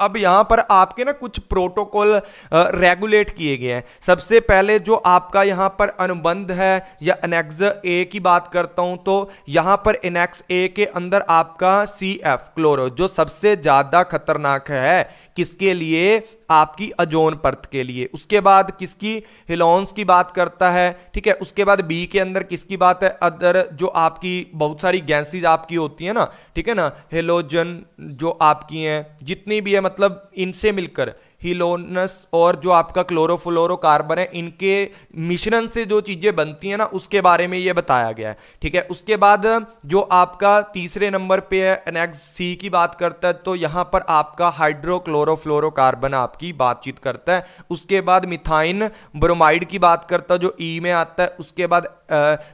अब यहां पर आपके ना कुछ प्रोटोकॉल रेगुलेट किए गए हैं। सबसे पहले जो आपका यहां पर अनुबंध है या एनेक्स ए की बात करता हूं, तो यहां पर एनेक्स ए के अंदर आपका CF क्लोरो जो सबसे ज्यादा खतरनाक है, किसके लिए, आपकी ओजोन परत के लिए। उसके बाद किसकी, हिलोन्स की बात करता है, ठीक है। उसके बाद बी के अंदर किसकी बात है, अदर जो आपकी बहुत सारी गैसेज आपकी होती है ना, ठीक है ना, हेलोजन जो आपकी हैं जितनी भी है, मतलब इनसे मिलकर हिलोनस और जो आपका क्लोरोफ्लोरोकार्बन है, इनके मिश्रण से जो चीजें बनती हैं ना उसके बारे में ये बताया गया है, ठीक है। उसके बाद जो आपका तीसरे नंबर पे है एनेक्स सी की बात करता है, तो यहां पर आपका हाइड्रोक्लोरोफ्लोरोकार्बन आपकी बातचीत करता है। उसके बाद मिथाइन ब्रोमाइड की बात करता है जो ई में आता है। उसके बाद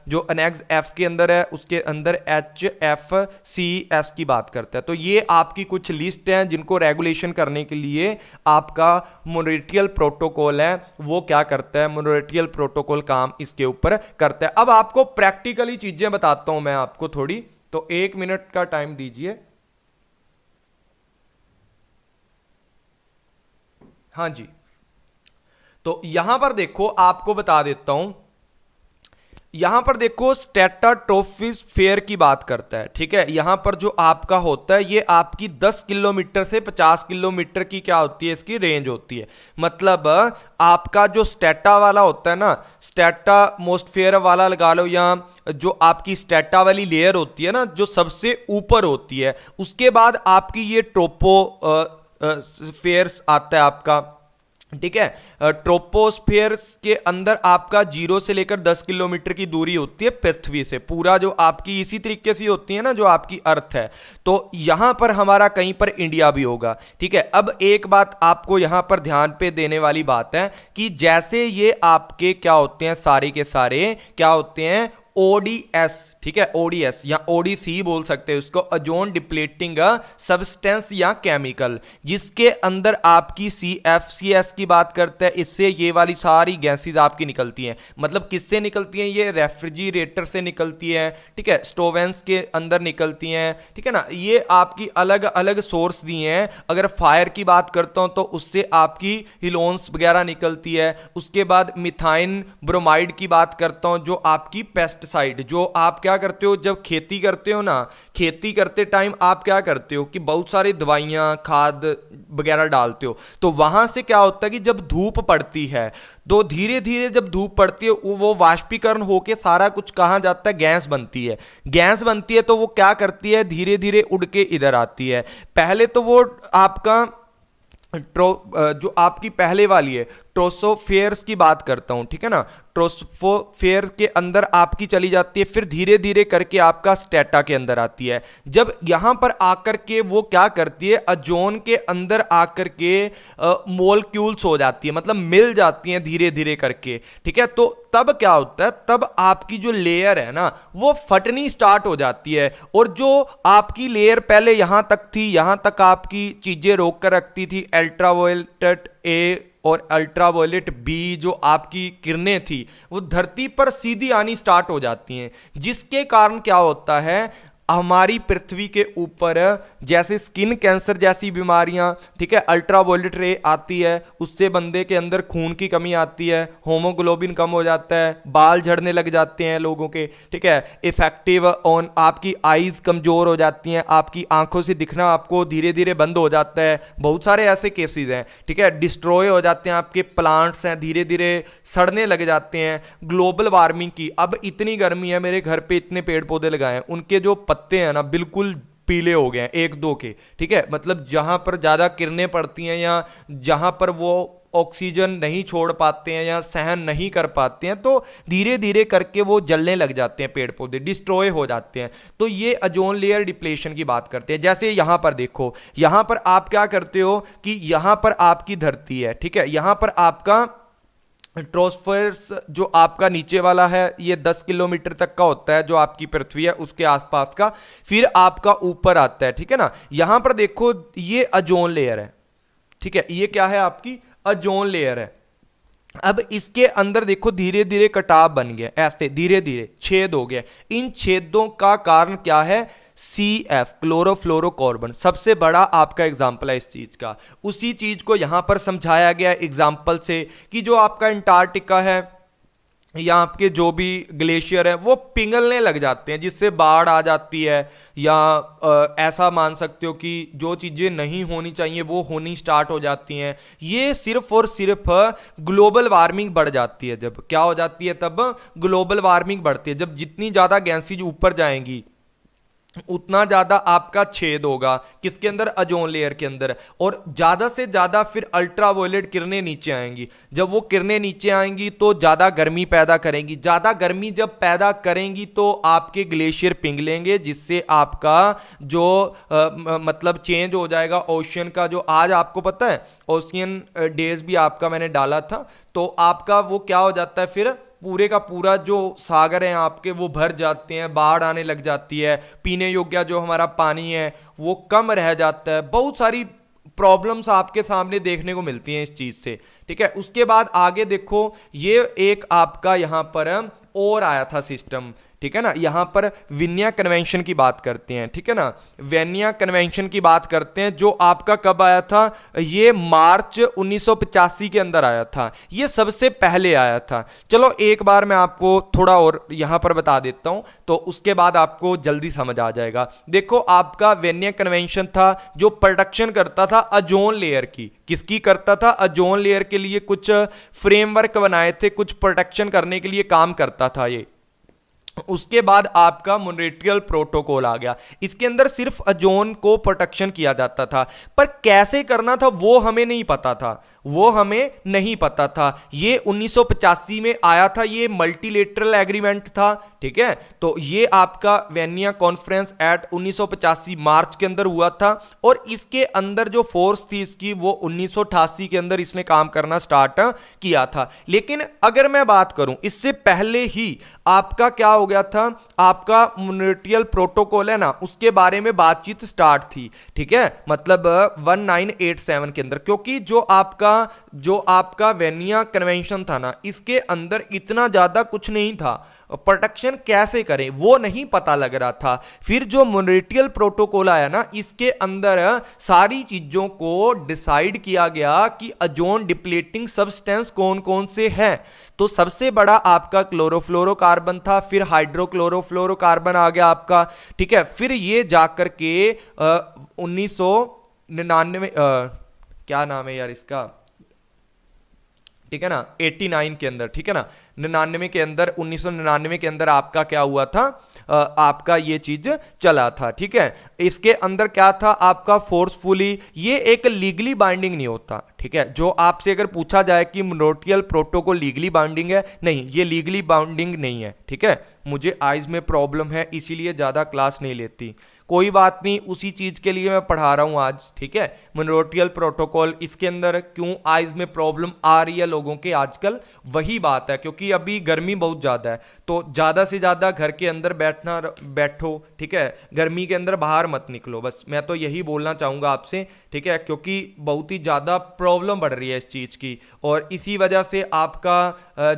जो एनेक्स एफ के अंदर है उसके अंदर HFCS की बात करता है। तो ये आपकी कुछ लिस्ट हैं जिनको रेगुलेशन करने के लिए आपका मॉन्ट्रियल प्रोटोकॉल है वो क्या करता है, मॉन्ट्रियल प्रोटोकॉल काम इसके ऊपर करता है। अब आपको प्रैक्टिकली चीजें बताता हूं मैं आपको थोड़ी, तो 1 मिनट का टाइम दीजिए। हाँ जी, तो यहां पर देखो आपको बता देता हूं, यहां पर देखो स्टेटाट्रोफिस फेयर की बात करता है, ठीक है। यहां पर जो आपका होता है ये आपकी 10 किलोमीटर से 50 किलोमीटर की क्या होती है, इसकी रेंज होती है। मतलब आपका जो स्टेटा वाला होता है ना, स्टेटामोस्फेयर वाला लगा लो, या जो आपकी स्टेटा वाली लेयर होती है ना जो सबसे ऊपर होती है, उसके बाद आपकी ये ट्रोपोस्फेयर आता है आपका, ठीक है। ट्रोपोस्फेयर के अंदर आपका 0 से लेकर 10 किलोमीटर की दूरी होती है पृथ्वी से, पूरा जो आपकी इसी तरीके से होती है ना जो आपकी अर्थ है। तो यहां पर हमारा कहीं पर इंडिया भी होगा, ठीक है। अब एक बात आपको यहां पर ध्यान पे देने वाली बात है कि जैसे ये आपके क्या होते हैं, सारे के सारे क्या होते हैं, ओडीएस, ठीक है, ओडीएस या ओडीसी बोल सकते हैं उसको, ओजोन डिप्लीटिंग सब्सटेंस या केमिकल, जिसके अंदर आपकी सीएफसीएस की बात करते हैं, इससे ये वाली सारी गैसेस आपकी निकलती हैं। मतलब किससे निकलती हैं? ये रेफ्रिजरेटर से निकलती है, ठीक है, स्टोवेंस के अंदर निकलती हैं, ठीक है ना। ये आपकी अलग अलग सोर्स दिए हैं। अगर फायर की बात करता हूं तो उससे आपकी हिलोन्स वगैरह निकलती है। उसके बाद मिथाइन ब्रोमाइड की बात करता हूं, जो आपकी पेस्टिसाइड, जो आप क्या करते हो जब खेती करते हो ना, खेती करते टाइम आप क्या करते हो कि बहुत सारी दवाइयां खाद वगैरह डालते हो, तो वहां से क्या होता है कि जब धूप पड़ती है तो धीरे धीरे जब धूप पड़ती है वो वाष्पीकरण होके सारा कुछ कहां जाता है? गैस बनती है। गैस बनती है तो वो क्या करती है? धीरे धीरे उड़ के इधर आती है। पहले तो वो आपका जो आपकी पहले वाली है ट्रोसोफेयर्स की बात करता हूं, ठीक है ना, ट्रोसोफेयर के अंदर आपकी चली जाती है, फिर धीरे धीरे करके आपका स्टेटा के अंदर आती है। जब यहां पर आकर के वो क्या करती है? ओजोन के अंदर आकर के मोलक्यूल्स हो जाती है, मतलब मिल जाती हैं धीरे धीरे करके, ठीक है। तो तब क्या होता है? तब आपकी जो लेयर है ना वो फटनी स्टार्ट हो जाती है, और जो आपकी लेयर पहले यहां तक थी, यहां तक आपकी चीजें रोक कर रखती थी, अल्ट्रावायलेट ए और अल्ट्रावायलेट बी, जो आपकी किरणें थी वो धरती पर सीधी आनी स्टार्ट हो जाती हैं, जिसके कारण क्या होता है? हमारी पृथ्वी के ऊपर जैसे स्किन कैंसर जैसी बीमारियां, ठीक है, अल्ट्रावायलेट रे आती है, उससे बंदे के अंदर खून की कमी आती है, होमोग्लोबिन कम हो जाता है, बाल झड़ने लग जाते हैं लोगों के, ठीक है, इफेक्टिव ऑन आपकी आईज कमजोर हो जाती हैं, आपकी आंखों से दिखना आपको धीरे धीरे बंद हो जाता है। बहुत सारे ऐसे केसेस हैं, ठीक है, डिस्ट्रॉय हो जाते हैं, आपके प्लांट्स हैं धीरे धीरे सड़ने लग जाते हैं। ग्लोबल वार्मिंग की, अब इतनी गर्मी है, मेरे घर पे इतने पेड़ पौधे लगाए हैं, उनके जो पत्ते हैं ना बिल्कुल पीले हो गए हैं, एक दो के, ठीक है, मतलब जहां पर ज्यादा किरणें पड़ती हैं या जहां पर वो ऑक्सीजन नहीं छोड़ पाते हैं या सहन नहीं कर पाते हैं, तो धीरे धीरे करके वो जलने लग जाते हैं, पेड़ पौधे डिस्ट्रॉय हो जाते हैं। तो ये ओजोन लेयर डिप्लेशन की बात करते हैं। जैसे यहां पर देखो, यहां पर आप क्या करते हो कि यहां पर आपकी धरती है, ठीक है, यहां पर आपका ट्रोस्फेयर्स जो आपका नीचे वाला है ये 10 किलोमीटर तक का होता है, जो आपकी पृथ्वी है उसके आसपास का, फिर आपका ऊपर आता है, ठीक है ना। यहां पर देखो ये ओजोन लेयर है, ठीक है, ये क्या है? आपकी ओजोन लेयर है। अब इसके अंदर देखो धीरे धीरे कटाव बन गया, ऐसे धीरे धीरे छेद हो गया। इन छेदों का कारण क्या है? CF, क्लोरोफ्लोरोकार्बन, सबसे बड़ा आपका एग्जाम्पल है इस चीज का। उसी चीज को यहां पर समझाया गया एग्जाम्पल से कि जो आपका अंटार्कटिका है या आपके जो भी ग्लेशियर है वो पिघलने लग जाते हैं, जिससे बाढ़ आ जाती है, या ऐसा मान सकते हो कि जो चीज़ें नहीं होनी चाहिए वो होनी स्टार्ट हो जाती हैं। ये सिर्फ और सिर्फ ग्लोबल वार्मिंग बढ़ जाती है। जब क्या हो जाती है? तब ग्लोबल वार्मिंग बढ़ती है। जब जितनी ज़्यादा गैसेज ऊपर जाएंगी उतना ज्यादा आपका छेद होगा, किसके अंदर? ओजोन लेयर के अंदर, और ज्यादा से ज्यादा फिर अल्ट्रावायलेट किरणें नीचे आएंगी। जब वो किरणें नीचे आएंगी तो ज्यादा गर्मी पैदा करेंगी। ज्यादा गर्मी जब पैदा करेंगी तो आपके ग्लेशियर पिघलेंगे, जिससे आपका जो मतलब चेंज हो जाएगा ओशियन का। जो आज आपको पता है ओशियन डेज भी आपका मैंने डाला था, तो आपका वो क्या हो जाता है? फिर पूरे का पूरा जो सागर है आपके वो भर जाते हैं, बाढ़ आने लग जाती है, पीने योग्य जो हमारा पानी है वो कम रह जाता है। बहुत सारी प्रॉब्लम्स आपके सामने देखने को मिलती हैं इस चीज से, ठीक है। उसके बाद आगे देखो, ये एक आपका यहां पर और आया था सिस्टम, ठीक है ना। यहां पर वियना कन्वेंशन की बात करते हैं, ठीक है ना, वियना कन्वेंशन की बात करते हैं, जो आपका कब आया था? ये मार्च 1985 के अंदर आया था, ये सबसे पहले आया था। चलो एक बार मैं आपको थोड़ा और यहां पर बता देता हूं, तो उसके बाद आपको जल्दी समझ आ जाएगा। देखो आपका वियना कन्वेंशन था जो प्रोटेक्शन करता था ओजोन लेयर की। किसकी करता था? ओजोन लेयर के लिए कुछ फ्रेमवर्क बनाए थे, कुछ प्रोटेक्शन करने के लिए काम करता था ये। उसके बाद आपका मॉन्ट्रियल प्रोटोकॉल आ गया, इसके अंदर सिर्फ ओजोन को प्रोटेक्शन किया जाता था, पर कैसे करना था वो हमें नहीं पता था, वो हमें नहीं पता था। ये 1985 में आया था, ये मल्टीलेटरल एग्रीमेंट था, ठीक है। तो ये आपका वियना कॉन्फ्रेंस एट 1985 मार्च के अंदर हुआ था, और इसके अंदर जो फोर्स थी इसकी वो 1988 के अंदर इसने काम करना स्टार्ट किया था। लेकिन अगर मैं बात करूं इससे पहले ही आपका क्या हो गया था, आपका मॉन्ट्रियल प्रोटोकॉल है ना, उसके बारे में बातचीत स्टार्ट थी, ठीक है, मतलब 1987 के अंदर, क्योंकि जो आपका वेनिया कन्वेंशन था ना, इसके अंदर इतना ज्यादा कुछ नहीं था, प्रोटेक्शन कैसे करें वो नहीं पता लग रहा था। फिर जो मॉन्ट्रियल प्रोटोकॉल आया ना, इसके अंदर सारी चीजों को डिसाइड किया गया कि ओजोन डिप्लीटिंग सब्सटेंस कौन कौन से हैं। तो सबसे बड़ा आपका क्लोरोफ्लोरोकार्बन था, फिर हाइड्रोक्लोरोफ्लोरोकार्बन आ गया आपका, ठीक है। फिर ये जाकर के 1999 क्या नाम है यार इसका, ठीक है ना, 89 के अंदर, ठीक है ना, 99 के अंदर, 1999 के अंदर आपका क्या हुआ था, आपका ये चीज चला था, ठीक है। इसके अंदर क्या था आपका फोर्सफुली, ये एक लीगली बाइंडिंग नहीं होता, ठीक है। जो आपसे अगर पूछा जाए कि मॉन्ट्रियल प्रोटोकॉल लीगली बाइंडिंग है, नहीं, ये लीगली बाइंडिंग नहीं है, ठीक है। मुझे आइज में प्रॉब्लम है इसीलिए ज्यादा क्लास नहीं लेती, कोई बात नहीं, उसी चीज के लिए मैं पढ़ा रहा हूं आज, ठीक है। मॉन्ट्रियल प्रोटोकॉल, इसके अंदर क्यों आइज में प्रॉब्लम आ रही है लोगों के आजकल, वही बात है, क्योंकि अभी गर्मी बहुत ज्यादा है, तो ज्यादा से ज्यादा घर के अंदर बैठो, ठीक है, गर्मी के अंदर बाहर मत निकलो, बस मैं तो यही बोलना चाहूंगा आपसे, ठीक है, क्योंकि बहुत ही ज्यादा प्रॉब्लम बढ़ रही है इस चीज की, और इसी वजह से आपका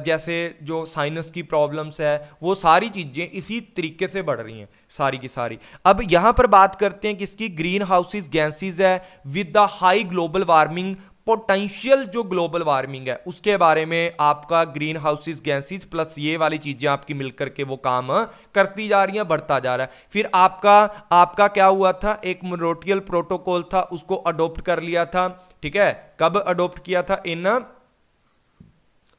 जैसे जो साइनस की प्रॉब्लम्स है, वो सारी चीजें इसी तरीके से बढ़ रही हैं, सारी की सारी। अब यहां पर बात करते हैं किसकी, ग्रीन हाउसेस गैसेस है with the high global warming potential, जो ग्लोबल वार्मिंग है उसके बारे में आपका ग्रीन हाउसेस गैसेस प्लस ये वाली चीजें आपकी मिलकर के वो काम करती जा रही हैं, बढ़ता जा रहा है। फिर आपका क्या हुआ था, एक मॉन्ट्रियल प्रोटोकॉल था, उसको अडॉप्ट कर लिया था, ठीक है। कब अडॉप्ट किया था, इन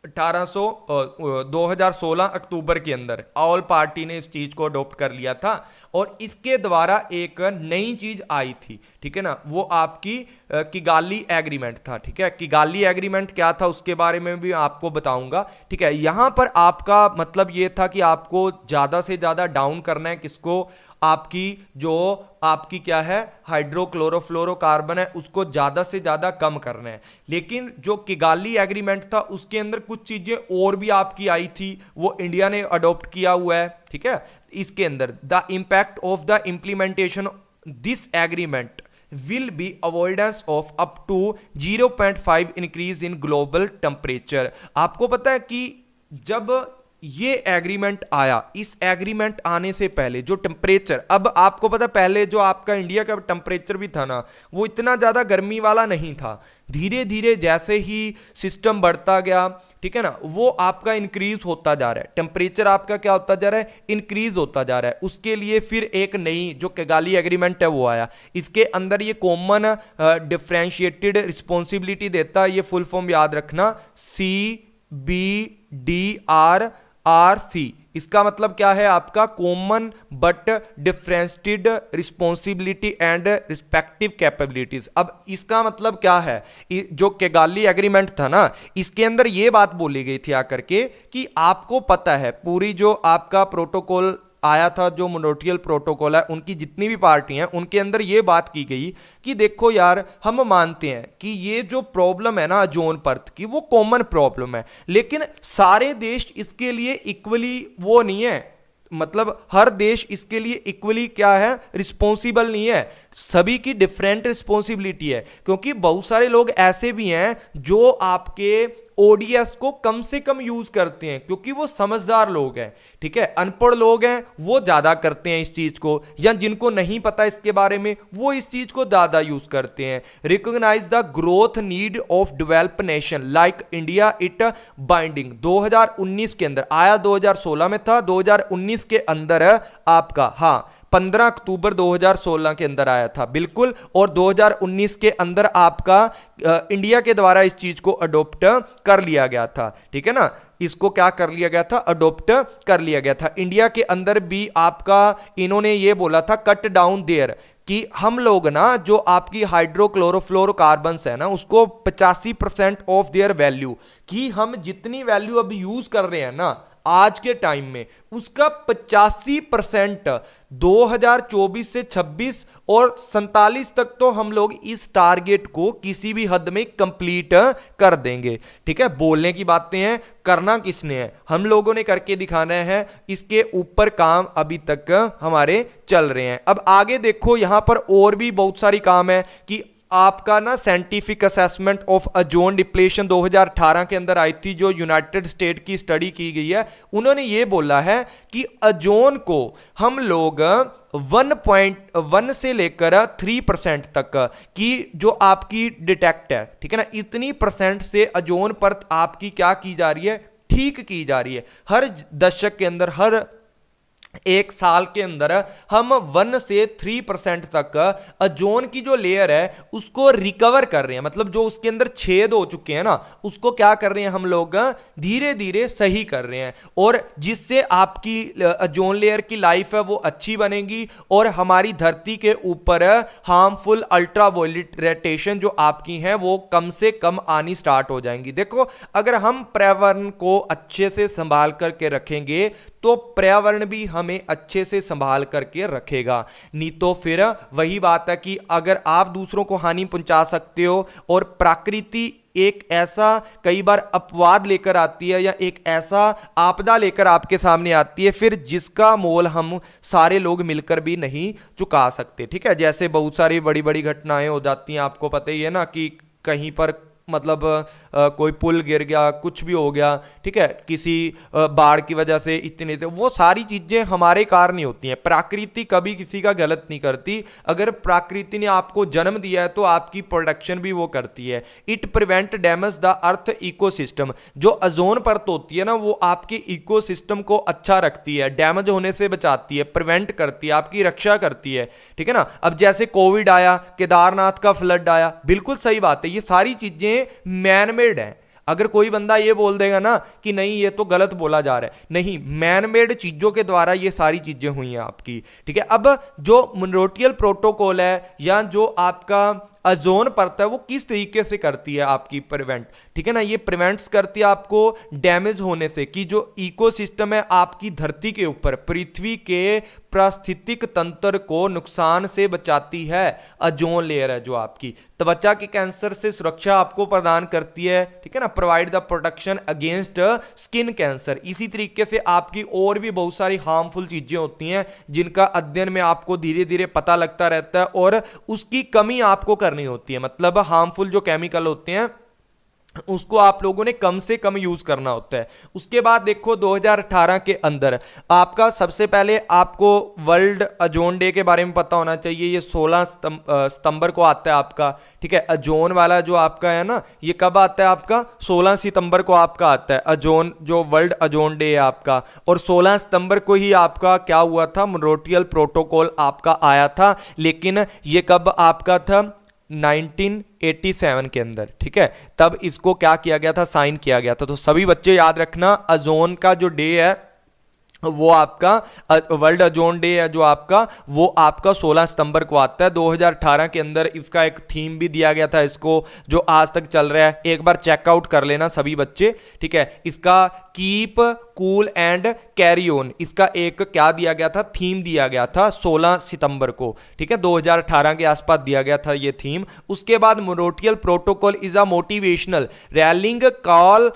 2016 अक्टूबर के अंदर ऑल पार्टी ने इस चीज को अडॉप्ट कर लिया था, और इसके द्वारा एक नई चीज आई थी, ठीक है ना, वो आपकी किगाली एग्रीमेंट था, ठीक है। किगाली एग्रीमेंट क्या था उसके बारे में भी आपको बताऊंगा, ठीक है। यहां पर आपका मतलब ये था कि आपको ज्यादा से ज्यादा डाउन करना है किसको, आपकी क्या है, हाइड्रोक्लोरोफ्लोरोकार्बन है, उसको ज्यादा से ज्यादा कम करना है। लेकिन जो किगाली एग्रीमेंट था उसके अंदर कुछ चीजें और भी आपकी आई थी, वो इंडिया ने अडॉप्ट किया हुआ है, ठीक है। इसके अंदर the impact of the implementation this agreement will be avoidance of up to 0.5 increase in global temperature। आपको पता है कि जब ये एग्रीमेंट आया, इस एग्रीमेंट आने से पहले जो टेम्परेचर, अब आपको पता है पहले जो आपका इंडिया का टेम्परेचर भी था ना, वो इतना ज्यादा गर्मी वाला नहीं था, धीरे धीरे जैसे ही सिस्टम बढ़ता गया, ठीक है ना, वो आपका इंक्रीज होता जा रहा है, टेम्परेचर आपका क्या होता जा रहा है, इंक्रीज होता जा रहा है। उसके लिए फिर एक नई जो किगाली एग्रीमेंट है वो आया, इसके अंदर ये कॉमन डिफरेंशिएटेड रिस्पॉन्सिबिलिटी देता है, ये फुल फॉर्म याद रखना, CBDRRC। इसका मतलब क्या है आपका, common but differentiated responsibility and respective capabilities. अब इसका मतलब क्या है, जो किगाली एग्रीमेंट था ना, इसके अंदर ये बात बोली गई थी आकर के कि आपको पता है पूरी जो आपका प्रोटोकॉल आया था, जो मॉन्ट्रियल प्रोटोकॉल है, उनकी जितनी भी पार्टी हैं उनके अंदर ये बात की गई कि देखो यार, हम मानते हैं कि ये जो प्रॉब्लम है ना ओजोन परत की, वो कॉमन प्रॉब्लम है, लेकिन सारे देश इसके लिए इक्वली वो नहीं है, मतलब हर देश इसके लिए इक्वली क्या है, रिस्पॉन्सिबल नहीं है, सभी की डिफरेंट रिस्पॉन्सिबिलिटी है। क्योंकि बहुत सारे लोग ऐसे भी हैं जो आपके ओडीएस को कम से कम यूज करते हैं, क्योंकि वो समझदार लोग हैं, ठीक है। अनपढ़ लोग हैं वो ज्यादा करते हैं इस चीज को, या जिनको नहीं पता इसके बारे में वो इस चीज को ज्यादा यूज करते हैं। Recognise the growth need of develop nation like India it binding 2019 के अंदर आया, 2016 में था, 2019 के अंदर आपका, हाँ 15 अक्टूबर 2016 के अंदर आया था, बिल्कुल। और 2019 के अंदर आपका इंडिया के द्वारा इस चीज को अडॉप्ट कर लिया गया था, ठीक है ना, इसको क्या कर लिया गया था, अडॉप्ट कर लिया गया था। इंडिया के अंदर भी आपका इन्होंने ये बोला था, कट डाउन देयर, कि हम लोग ना जो आपकी हाइड्रोक्लोरोफ्लोरोकार्बन्स है ना, उसको 85% ऑफ देयर वैल्यू, कि हम जितनी वैल्यू अभी यूज कर रहे हैं ना, आज के टाइम में उसका 85% 2024 से 26 और 47 तक तो हम लोग इस टारगेट को किसी भी हद में कंप्लीट कर देंगे। ठीक है, बोलने की बातें हैं, करना किसने है, हम लोगों ने करके दिखाना है। इसके ऊपर काम अभी तक हमारे चल रहे हैं। अब आगे देखो, यहां पर और भी बहुत सारी काम है कि आपका ना scientific assessment of ozone depletion 2018 के अंदर आई थी, जो यूनाइटेड स्टेट की स्टडी की गई है। उन्होंने ये बोला है कि ओजोन को हम लोग 1.1 से लेकर 3% तक की जो आपकी डिटेक्ट है, ठीक है ना, इतनी परसेंट से ओजोन परत आपकी क्या की जा रही है, ठीक की जा रही है। हर दशक के अंदर, हर एक साल के अंदर हम 1 से 3% तक ओजोन की जो लेयर है उसको रिकवर कर रहे हैं। मतलब जो उसके अंदर छेद हो चुके हैं ना, उसको क्या कर रहे हैं हम लोग, धीरे धीरे सही कर रहे हैं, और जिससे आपकी ओजोन लेयर की लाइफ है वो अच्छी बनेगी, और हमारी धरती के ऊपर हार्मफुल अल्ट्रावायलेट रेडिएशन जो आपकी हैं वो कम से कम आनी स्टार्ट हो जाएंगी। देखो, अगर हम पर्यावरण को अच्छे से संभाल करके रखेंगे तो पर्यावरण भी हमें अच्छे से संभाल करके रखेगा। नहीं तो फिर वही बात है कि अगर आप दूसरों को हानि पहुंचा सकते हो, और प्रकृति एक ऐसा कई बार अपवाद लेकर आती है या एक ऐसा आपदा लेकर आपके सामने आती है फिर जिसका मोल हम सारे लोग मिलकर भी नहीं चुका सकते। ठीक है, जैसे बहुत सारी बड़ी बड़ी घटनाएं हो जाती हैं, आपको पता ही है ना, कि कहीं पर मतलब कोई पुल गिर गया, कुछ भी हो गया, ठीक है, किसी बाढ़ की वजह से इतने, वो सारी चीजें हमारे कारण नहीं होती हैं। प्रकृति कभी किसी का गलत नहीं करती। अगर प्रकृति ने आपको जन्म दिया है तो आपकी प्रोटेक्शन भी वो करती है। It prevent damage the earth ecosystem. जो ओजोन परत होती है ना, वो आपके इकोसिस्टम को अच्छा रखती है, डैमेज होने से बचाती है, प्रिवेंट करती है, आपकी रक्षा करती है। ठीक है ना। अब जैसे कोविड आया, केदारनाथ का फ्लड आया, बिल्कुल सही बात है, ये सारी चीजें मैन मेड है। अगर कोई बंदा ये बोल देगा ना कि नहीं ये तो गलत बोला जा रहा है, नहीं, मैन मेड चीजों के द्वारा ये सारी चीजें हुई हैं आपकी। ठीक है, अब जो मोन्ट्रियल प्रोटोकॉल है या जो आपका ओजोन परत है वो किस तरीके से करती है आपकी प्रिवेंट, ठीक है ना, ये प्रिवेंट्स करती है आपको डैमेज होने से, कि जो इकोसिस्टम है आपकी धरती के ऊपर, पृथ्वी के पारिस्थितिक तंत्र को नुकसान से बचाती है। ओजोन लेयर है जो आपकी त्वचा के कैंसर से सुरक्षा आपको प्रदान करती है। ठीक है ना, provide the protection against skin cancer. इसी तरीके से आपकी और भी बहुत सारी हार्मफुल चीजें होती हैं जिनका अध्ययन में आपको धीरे धीरे पता लगता रहता है, और उसकी कमी आपको नहीं होती है। मतलब हार्मफुल जो केमिकल होते हैं उसको आप लोगों ने कम से कम यूज करना होता है। उसके बाद देखो 2018 के अंदर आपका सबसे पहले आपको वर्ल्ड ओजोन डे के बारे में पता होना चाहिए। ये 16 सितंबर को आता है आपका। ठीक है, ओजोन वाला जो आपका है ना, ये कब आता है आपका, 16 सितंबर को आपका आता है ओजोन, जो वर्ल्ड ओजोन डे है आपका। और 16 सितंबर को ही आपका क्या हुआ था, मोन्ट्रियल प्रोटोकॉल आपका आया था। लेकिन ये कब आपका था, 1987 के अंदर। ठीक है, तब इसको क्या किया गया था, साइन किया गया था। तो सभी बच्चे याद रखना, ओजोन का जो डे है वो आपका वर्ल्ड ओजोन डे है जो आपका, वो आपका 16 सितंबर को आता है 2018 के अंदर। इसका एक थीम भी दिया गया था इसको, जो आज तक चल रहा है, एक बार चेकआउट कर लेना सभी बच्चे। ठीक है, इसका keep cool and carry on, इसका एक क्या दिया गया था, थीम दिया गया था 16 सितंबर को। ठीक है, 2018 के आसपास दिया गया था ये थीम। उसके बाद Montreal protocol is a motivational railing call,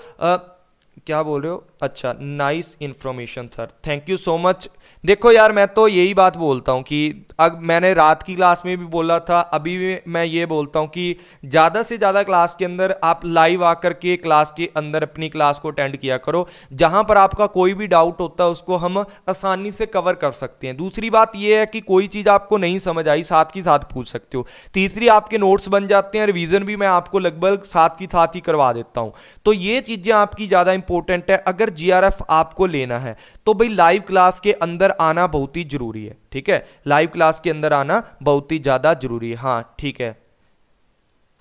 क्या बोल रहे हो, अच्छा, nice information sir, thank you so much. देखो यार, मैं तो यही बात बोलता हूँ कि अब मैंने रात की क्लास में भी बोला था, अभी भी मैं ये बोलता हूँ कि ज़्यादा से ज़्यादा क्लास के अंदर आप लाइव आकर के क्लास के अंदर अपनी क्लास को अटेंड किया करो। जहाँ पर आपका कोई भी डाउट होता है उसको हम आसानी से कवर कर सकते हैं। दूसरी बात यह है कि कोई चीज़ आपको नहीं समझ आई, साथ की साथ पूछ सकते हो। तीसरी, आपके नोट्स बन जाते हैं, रिवीजन भी मैं आपको लगभग साथ की साथ ही करवा देता हूँ। तो ये चीज़ें आपकी ज़्यादा इंपॉर्टेंट है। अगर जीआरएफ आपको लेना है तो भाई लाइव क्लास के अंदर आना बहुत ही जरूरी है। ठीक है, लाइव क्लास के अंदर आना बहुत ही ज्यादा जरूरी है। हाँ ठीक है,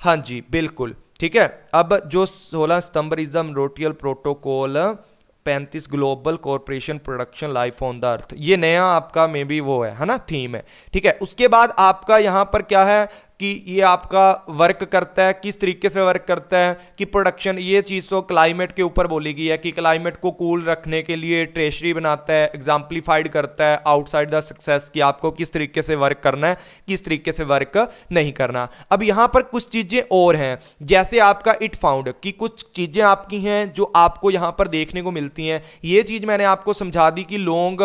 हाँ जी बिल्कुल ठीक है। अब जो 16 सितंबर is the Montreal protocol 35 global corporation production life on the earth, ये नया आपका मे बी वो है ना, थीम है। ठीक है, उसके बाद आपका यहां पर क्या है, कि ये आपका वर्क करता है, किस तरीके से वर्क करता है, कि प्रोडक्शन, ये चीज़ तो क्लाइमेट के ऊपर बोली गई है कि क्लाइमेट को कूल रखने के लिए ट्रेशरी बनाता है, एग्जाम्पलीफाइड करता है आउटसाइड द सक्सेस कि आपको किस तरीके से वर्क करना है, किस तरीके से वर्क नहीं करना। अब यहाँ पर कुछ चीज़ें और हैं, जैसे आपका इट फाउंड कि कुछ चीज़ें आपकी हैं जो आपको यहाँ पर देखने को मिलती हैं। ये चीज़ मैंने आपको समझा दी कि लॉन्ग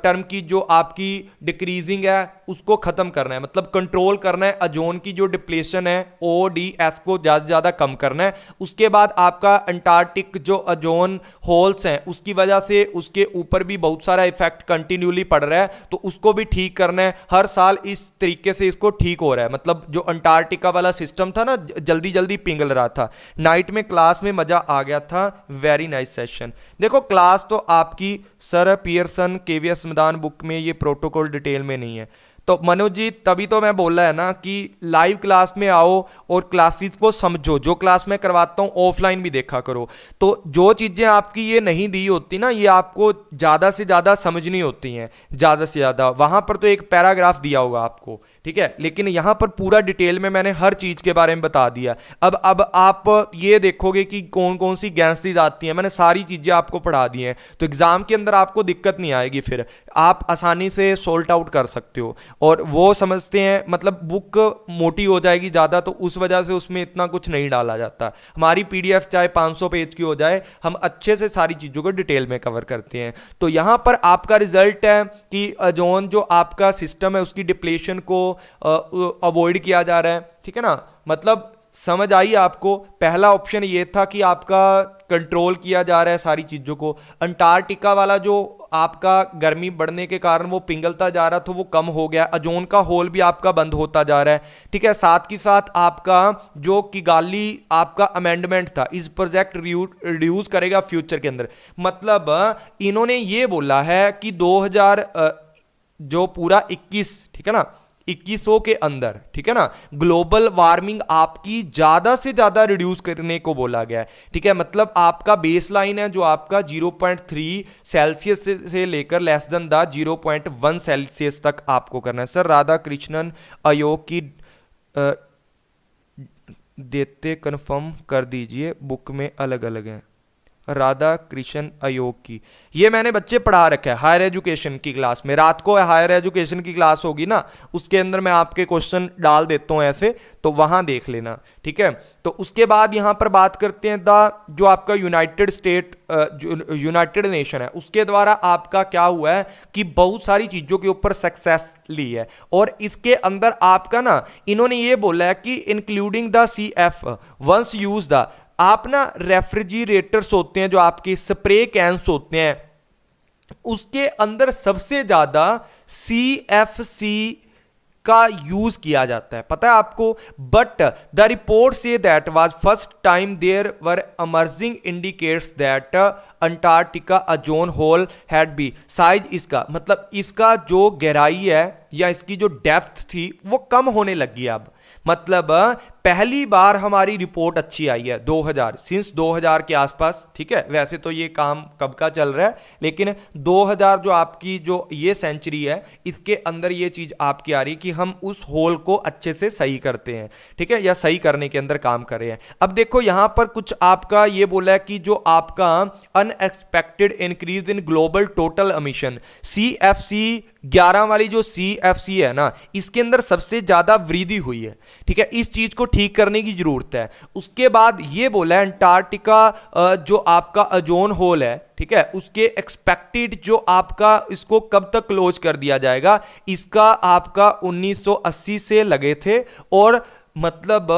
टर्म की जो आपकी डिक्रीजिंग है उसको खत्म करना है, मतलब कंट्रोल करना है, ओजोन की जो डिप्लेशन है ODS को ज़्यादा से ज़्यादा कम करना है। उसके बाद आपका अंटार्कटिक जो ओजोन होल्स हैं उसकी वजह से उसके ऊपर भी बहुत सारा इफेक्ट कंटिन्यूली पड़ रहा है, तो उसको भी ठीक करना है। हर साल इस तरीके से इसको ठीक हो रहा है, मतलब जो अंटार्कटिका वाला सिस्टम था ना, जल्दी जल्दी पिघल रहा था। नाइट में क्लास में मजा आ गया था, वेरी नाइस सेशन। देखो क्लास तो आपकी सर पियर्सन KVS मैदान बुक में ये प्रोटोकॉल डिटेल में नहीं है, तो मनोज जी तभी तो मैं बोल रहा है ना कि लाइव क्लास में आओ और क्लासेस को समझो। जो क्लास में करवाता हूँ ऑफलाइन भी देखा करो। तो जो चीज़ें आपकी ये नहीं दी होती ना, ये आपको ज़्यादा से ज़्यादा समझनी होती हैं, ज़्यादा से ज़्यादा। वहाँ पर तो एक पैराग्राफ दिया होगा आपको, ठीक है, लेकिन यहाँ पर पूरा डिटेल में मैंने हर चीज़ के बारे में बता दिया। अब आप ये देखोगे कि कौन कौन सी गैसेज आती हैं, मैंने सारी चीज़ें आपको पढ़ा दी हैं, तो एग्ज़ाम के अंदर आपको दिक्कत नहीं आएगी, फिर आप आसानी से सॉल्ट आउट कर सकते हो। और वो समझते हैं, मतलब बुक मोटी हो जाएगी ज़्यादा, तो उस वजह से उसमें इतना कुछ नहीं डाला जाता। हमारी PDF चाहे 500 पेज की हो जाए, हम अच्छे से सारी चीज़ों को डिटेल में कवर करते हैं। तो यहाँ पर आपका रिजल्ट है कि ओजोन जो आपका सिस्टम है उसकी डिप्लेशन को अवॉइड किया जा रहा है, ठीक है ना। मतलब समझ आई आपको। पहला ऑप्शन ये था कि आपका कंट्रोल किया जा रहा है सारी चीज़ों को। अंटार्कटिका वाला जो आपका गर्मी बढ़ने के कारण वो पिघलता जा रहा था, वो कम हो गया। ओजोन का होल भी आपका बंद होता जा रहा है, ठीक है। साथ ही साथ आपका जो किगाली आपका अमेंडमेंट था, इस प्रोजेक्ट रिड्यूस करेगा फ्यूचर के अंदर। मतलब इन्होंने ये बोला है कि 2000 जो पूरा 21, ठीक है ना, 2100 के अंदर, ठीक है ना, ग्लोबल वार्मिंग आपकी ज्यादा से ज्यादा रिड्यूस करने को बोला गया है, ठीक है। मतलब आपका बेस लाइन है जो आपका 0.3 सेल्सियस से लेकर लेस देन द 0.1 सेल्सियस तक आपको करना है। सर राधा कृष्णन आयोग की देते कंफर्म कर दीजिए, बुक में अलग अलग है। राधा कृष्ण आयोग की, ये मैंने बच्चे पढ़ा रखा है हायर एजुकेशन की क्लास में। रात को हायर एजुकेशन की क्लास होगी ना, उसके अंदर मैं आपके क्वेश्चन डाल देता हूँ ऐसे, तो वहां देख लेना, ठीक है। तो उसके बाद यहां पर बात करते हैं जो आपका यूनाइटेड स्टेट यूनाइटेड नेशन है, उसके द्वारा आपका क्या हुआ है कि बहुत सारी चीजों के ऊपर सक्सेस ली है। और इसके अंदर आपका ना, इन्होंने ये बोला है कि including the CF ones use the, आप ना रेफ्रिजरेटर्स होते हैं जो आपके स्प्रे कैंस होते हैं, उसके अंदर सबसे ज्यादा CFC का यूज किया जाता है, पता है आपको। बट द रिपोर्ट से that was first time there were emerging indicates that Antarctica ozone hole had be size, इसका मतलब इसका जो गहराई है या इसकी जो डेप्थ थी वो कम होने लगी है अब। मतलब पहली बार हमारी रिपोर्ट अच्छी आई है 2000, सिंस 2000 के आसपास, ठीक है। वैसे तो ये काम कब का चल रहा है, लेकिन 2000 जो आपकी जो ये सेंचुरी है, इसके अंदर ये चीज आपकी आ रही कि हम उस होल को अच्छे से सही करते हैं, ठीक है, या सही करने के अंदर काम कर रहे हैं। अब देखो यहां पर कुछ आपका ये बोला है कि जो आपका unexpected increase in global total emission, CFC 11 वाली जो CFC है ना, इसके अंदर सबसे ज्यादा वृद्धि हुई है, ठीक है। इस चीज को ठीक करने की जरूरत है। उसके बाद ये बोला है अंटार्कटिका जो आपका ओजोन होल है, ठीक है, उसके एक्सपेक्टेड जो आपका इसको कब तक क्लोज कर दिया जाएगा, इसका आपका 1980 से लगे थे, और मतलब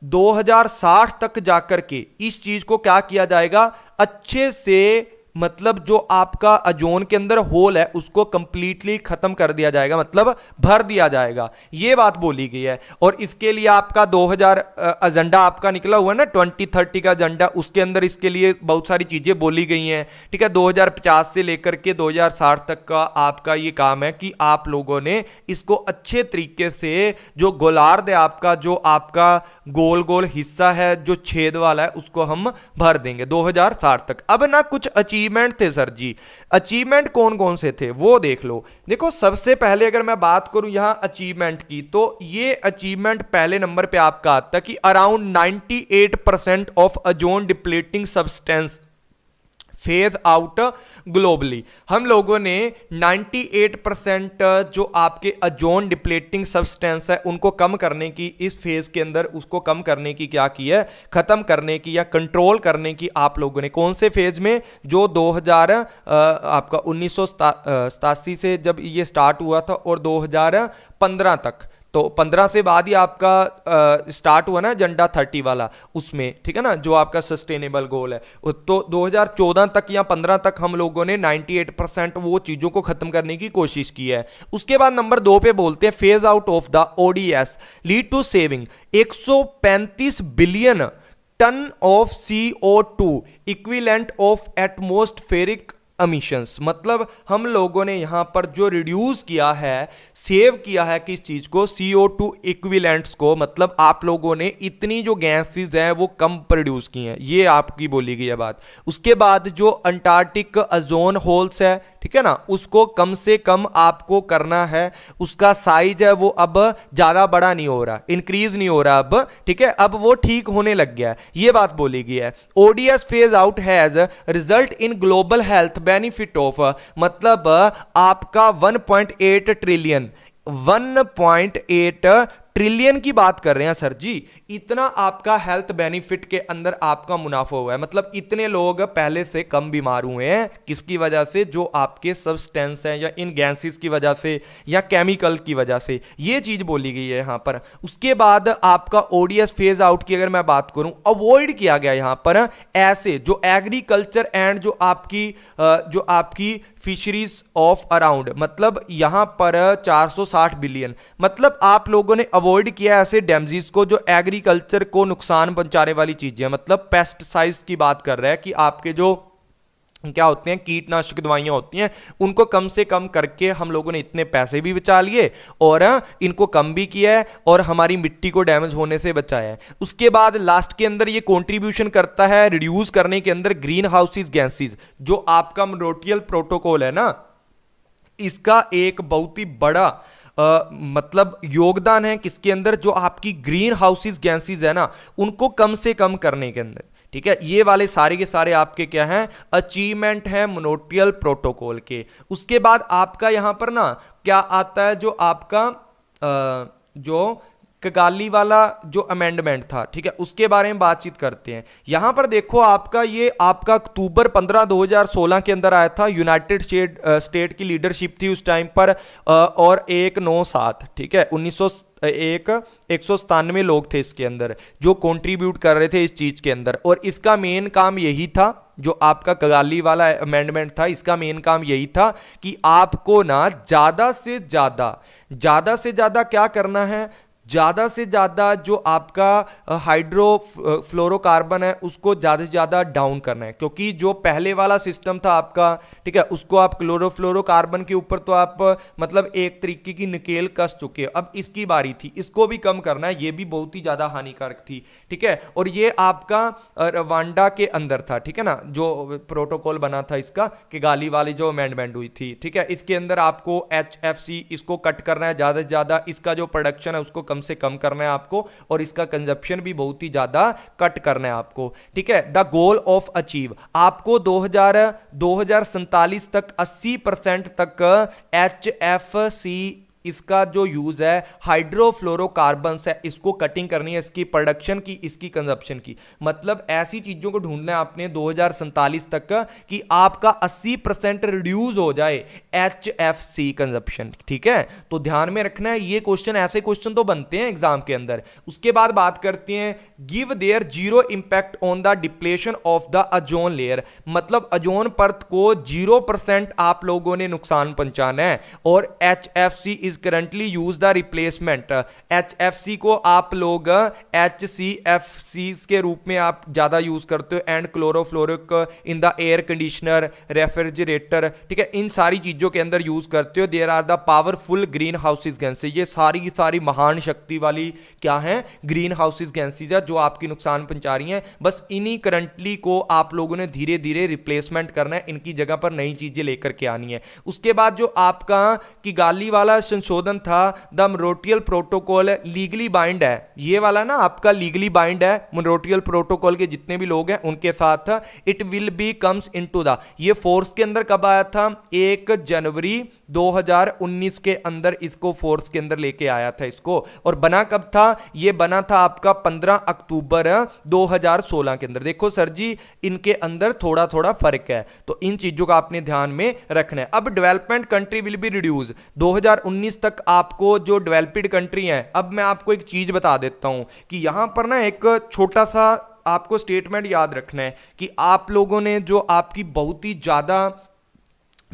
2060 तक जाकर के इस चीज को क्या किया जाएगा, अच्छे से, मतलब जो आपका ओजोन के अंदर होल है उसको कंप्लीटली खत्म कर दिया जाएगा, मतलब भर दिया जाएगा, ये बात बोली गई है। और इसके लिए आपका 2000 एजेंडा आपका निकला हुआ है ना, 2030 का एजेंडा, उसके अंदर इसके लिए बहुत सारी चीजें बोली गई हैं, ठीक है। 2050 से लेकर के 2060 तक का आपका ये काम है कि आप लोगों ने इसको अच्छे तरीके से, जो गोलार्ध है आपका, जो आपका गोल गोल हिस्सा है जो छेद वाला है, उसको हम भर देंगे 2060 तक। अब ना कुछ अचीव अचीवमेंट थे सर जी। अचीवमेंट कौन कौन से थे वो देख लो। देखो सबसे पहले अगर मैं बात करूं यहां अचीवमेंट की, तो ये अचीवमेंट पहले नंबर पे आपका आता कि around 98% of ozone depleting substance phase out globally. हम लोगों ने 98% जो आपके ओजोन डिप्लीटिंग सब्सटेंस है उनको कम करने की, इस फेज के अंदर उसको कम करने की क्या की है, खत्म करने की या कंट्रोल करने की आप लोगों ने। कौन से फेज में, जो 2000 आपका 1987 से जब ये स्टार्ट हुआ था और 2015 तक, तो 15 से बाद ही आपका स्टार्ट हुआ ना एजेंडा 30 वाला, उसमें ठीक है ना, जो आपका सस्टेनेबल गोल है। तो 2014 तक या 15 तक हम लोगों ने 98% वो चीजों को खत्म करने की कोशिश की है। उसके बाद नंबर 2 पे बोलते हैं phase out of the ODS lead to saving 135 billion tonne of CO2 equivalent of atmospheric emissions. मतलब हम लोगों ने यहां पर जो रिड्यूस किया है, सेव किया है किस चीज को, CO2 इक्विवेलेंट्स को। मतलब आप लोगों ने इतनी जो गैसेस हैं वो कम प्रोड्यूस की हैं, ये आपकी बोली गई है बात। उसके बाद जो अंटार्कटिक ओजोन होल्स है, ठीक है ना, उसको कम से कम आपको करना है। उसका साइज है वो अब ज्यादा बड़ा नहीं हो रहा, इंक्रीज नहीं हो रहा अब, ठीक है, अब वो ठीक होने लग गया है, ये बात बोली गई है। ODS phase out has result in global health benefit of, मतलब आपका 1.8 ट्रिलियन 1.8 ट्रिलियन की बात कर रहे हैं सर जी। इतना आपका हेल्थ बेनिफिट के अंदर आपका मुनाफा हुआ है। मतलब इतने लोग पहले से कम बीमार हुए हैं, किसकी वजह से, जो आपके सब्सटेंस हैं या इन गैसेस की वजह से या केमिकल की वजह से, ये चीज बोली गई है यहां पर। उसके बाद आपका ओडीएस फेज आउट की अगर मैं बात करूं, अवॉइड किया गया यहां पर ऐसे जो एग्रीकल्चर एंड जो आपकी फिशरीज ऑफ अराउंड, मतलब यहां पर 460 बिलियन, मतलब आप लोगों ने अवॉइड किया ऐसे डैमेजेस को जो एग्रीकल्चर को नुकसान पहुंचाने वाली चीजें। मतलब पेस्टिसाइड्स की बात कर रहा है कि आपके जो क्या होते हैं कीटनाशक दवाइयां होती हैं, उनको कम से कम करके हम लोगों ने इतने पैसे भी बचा लिए और इनको कम भी किया है और हमारी मिट्टी को डैमेज होने से बचाया है। उसके बाद लास्ट के अंदर ये कंट्रीब्यूशन करता है रिड्यूस करने के अंदर ग्रीन हाउसेज गैसेज। जो आपका मोंट्रियल प्रोटोकॉल है ना, इसका एक बहुत ही बड़ा मतलब योगदान है किसके अंदर, जो आपकी ग्रीन हाउसेज गैसेज है ना, उनको कम से कम करने के अंदर, ठीक है। ये वाले सारे के सारे आपके क्या हैं, अचीवमेंट है मोंट्रियल प्रोटोकॉल के। उसके बाद आपका यहां पर ना क्या आता है, जो आपका जो कगाली वाला जो अमेंडमेंट था, ठीक है, उसके बारे में बातचीत करते हैं। यहां पर देखो आपका ये आपका अक्टूबर 15 2016 के अंदर आया था। यूनाइटेड स्टेट की लीडरशिप थी उस टाइम पर और 197, ठीक है, 197 लोग थे इसके अंदर जो कंट्रीब्यूट कर रहे थे इस चीज के अंदर। और इसका मेन काम यही था, जो आपका कगाली वाला अमेंडमेंट था, इसका मेन काम यही था कि आपको ना ज्यादा से ज्यादा क्या करना है, ज्यादा से ज्यादा जो आपका हाइड्रोफ्लोरोकार्बन है उसको ज्यादा से ज्यादा डाउन करना है। क्योंकि जो पहले वाला सिस्टम था आपका, ठीक है, उसको आप क्लोरोफ्लोरोकार्बन के ऊपर तो आप मतलब एक तरीके की नकेल कस चुके हो। अब इसकी बारी थी, इसको भी कम करना है, ये भी बहुत ही ज्यादा हानिकारक थी, ठीक है। और ये आपका रवांडा के अंदर था, ठीक है ना, जो प्रोटोकॉल बना था इसका, किगाली वाली जो अमेंडमेंट हुई थी, ठीक है। इसके अंदर आपको HFC इसको कट करना है ज्यादा से ज्यादा, इसका जो प्रोडक्शन है उसको कम से कम करना है आपको, और इसका कंजप्शन भी बहुत ही ज्यादा कट करना है आपको, ठीक है। द गोल ऑफ अचीव, आपको 2047 तक 80% तक HFC इसका जो यूज है हाइड्रोफ्लोरोकार्बन है, इसको कटिंग करनी है, इसकी प्रोडक्शन की, इसकी कंजप्शन की। मतलब ऐसी चीजों को ढूंढना है आपने 2047 तक कि आपका 80% रिड्यूस हो जाए HFC कंजप्शन, ठीक है। तो ध्यान में रखना है, ये क्वेश्चन, ऐसे क्वेश्चन तो बनते हैं एग्जाम के अंदर। उसके बाद बात करते हैं give their zero impact on the depletion of the ozone layer. मतलब ओजोन परत को 0% आप लोगों ने नुकसान पहुंचाना है और HFC is is currently use the replacement. HFC को आप लोग HCFC के रूप में आप ज़्यादा यूज़ करते हो, and chlorofluoric in the air conditioner, refrigerator, ठीक है, इन सारी चीज़ों के अंदर यूज़ करते हो। There are the powerful greenhouses gases, ये सारी की सारी महान शक्ति वाली क्या है, ग्रीन हाउसेज गैसेज है, जो आपकी नुकसान पहुंचा रही हैं। बस इन्हीं करंटली को आप लोगों ने धीरे धीरे रिप्लेसमेंट करना है, इनकी जगह पर नई चीज़ें लेकर के आनी है। उसके बाद जो आपका किगाली वाला संशोधन था, the Montreal protocol legally bind है, ये वाला ना आपका लीगली बाइंड है मोन्ट्रियल प्रोटोकॉल के जितने भी लोग हैं उनके साथ। It will be comes into the, ये फोर्स के अंदर कब आया था, 1 जनवरी 2019 के अंदर इसको फोर्स के अंदर लेके आया था इसको। और बना कब था, ये बना था आपका 15 अक्टूबर 2016 के अंदर। देखो सर जी, इनके अंदर थोड़ा थोड़ा फर्क है, तो इन चीजों का आपने ध्यान में रखना है। अब development country will be reduce, 2019 तक आपको जो डेवलप्ड कंट्री है, अब मैं आपको एक चीज बता देता हूं कि यहां पर ना एक छोटा सा आपको स्टेटमेंट याद रखना है कि आप लोगों ने जो आपकी बहुत ही ज्यादा,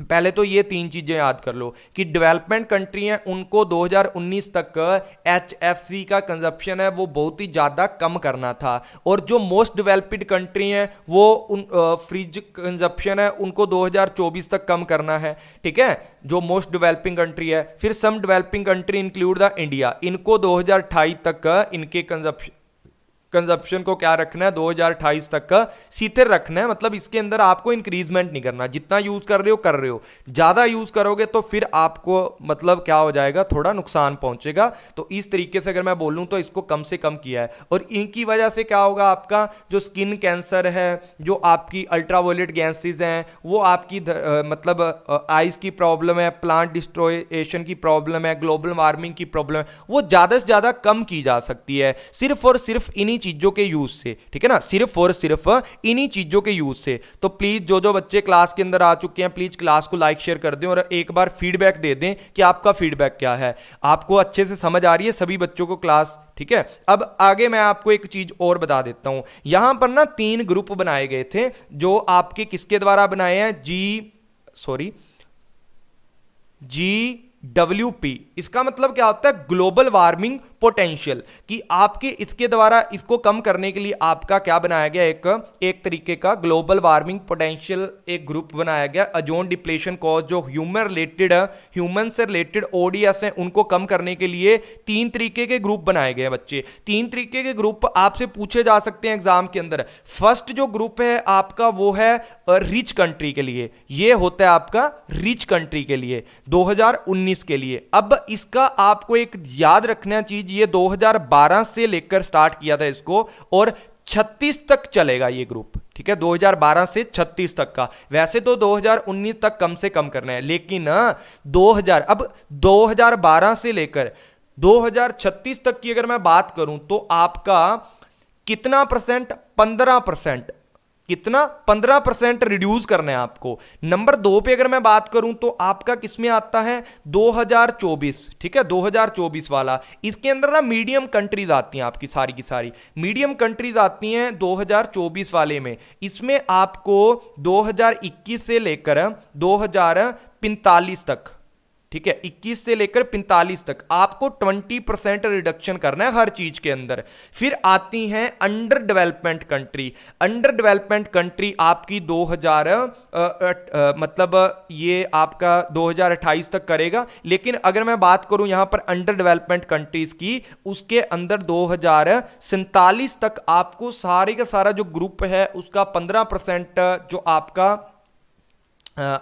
पहले तो ये 3 चीजें याद कर लो कि डेवलपमेंट कंट्री हैं उनको 2019 तक HFC का कंजप्शन है वो बहुत ही ज़्यादा कम करना था, और जो मोस्ट डेवलप्ड कंट्री हैं वो फ्रिज कंजप्शन है उनको 2024 तक कम करना है, ठीक है, जो मोस्ट डेवलपिंग कंट्री है। फिर some developing country include the India, इनको 2028 तक इनके कंजप्शन को क्या रखना है, 2028 तक का स्थिर रखना है। मतलब इसके अंदर आपको इंक्रीजमेंट नहीं करना, जितना यूज कर रहे हो, ज्यादा यूज करोगे तो फिर आपको मतलब क्या हो जाएगा, थोड़ा नुकसान पहुंचेगा। तो इस तरीके से अगर मैं बोलूं तो इसको कम से कम किया है, और इनकी वजह से क्या होगा, आपका जो स्किन कैंसर है, जो आपकी अल्ट्रावायलेट गैसेज हैं, वो आपकी मतलब आइज की प्रॉब्लम है, प्लांट डिस्ट्रॉयेशन की प्रॉब्लम है, ग्लोबल वार्मिंग की प्रॉब्लम है, वो ज्यादा से ज्यादा कम की जा सकती है सिर्फ और सिर्फ इन्हीं चीजों के यूज से, ठीक है ना, सिर्फ और सिर्फ इन्हीं चीजों के यूज से। तो प्लीज जो जो बच्चे क्लास के अंदर आ चुके हैं, प्लीज क्लास को लाइक शेयर कर दें और एक बार फीडबैक दे दें कि आपका फीडबैक क्या है, आपको अच्छे से समझ आ रही है सभी बच्चों को क्लास, ठीक है। अब आगे मैं आपको एक चीज और बता देता हूं, यहां पर ना 3 ग्रुप बनाए गए थे जो आपके किसके द्वारा बनाए हैं, GWP। इसका मतलब क्या होता है, ग्लोबल वार्मिंग पोटेंशियल, कि आपके इसके द्वारा इसको कम करने के लिए आपका क्या बनाया गया, एक तरीके का ग्लोबल वार्मिंग पोटेंशियल एक ग्रुप बनाया गया। ओजोन डिप्लेशन कॉज, जो ह्यूमन से रिलेटेड ODS हैं उनको कम करने के लिए 3 तरीके के ग्रुप बनाए गए बच्चे। 3 तरीके के ग्रुप आपसे पूछे जा सकते हैं एग्जाम के अंदर। फर्स्ट जो ग्रुप है आपका वो है रिच कंट्री के लिए, ये होता है आपका रिच कंट्री के लिए 2019 के लिए। अब इसका आपको एक याद रखना चीज, ये 2012 से लेकर स्टार्ट किया था इसको, और 36 तक चलेगा ये ग्रुप, ठीक है, 2012 से 36 तक का। वैसे तो 2019 तक कम से कम करना है, लेकिन 2012 से लेकर 2036 तक की अगर मैं बात करूं तो आपका कितना परसेंट, 15%, कितना, 15% रिड्यूस करना है आपको। नंबर 2 पे अगर मैं बात करूं तो आपका किसमें आता है, 2024, ठीक है, 2024 वाला। इसके अंदर ना मीडियम कंट्रीज आती हैं, आपकी सारी की सारी मीडियम कंट्रीज आती हैं 2024 वाले में। इसमें आपको 2021 से लेकर 2045 तक, ठीक है, 21 से लेकर 45 तक आपको 20% रिडक्शन करना है हर चीज के अंदर। फिर आती हैं under development country. Under development country आपकी 2000 मतलब ये आपका 2028 तक करेगा, लेकिन अगर मैं बात करूं यहां पर अंडर डेवलपमेंट कंट्रीज की, उसके अंदर 2047 तक आपको सारे का सारा जो ग्रुप है उसका 15% जो आपका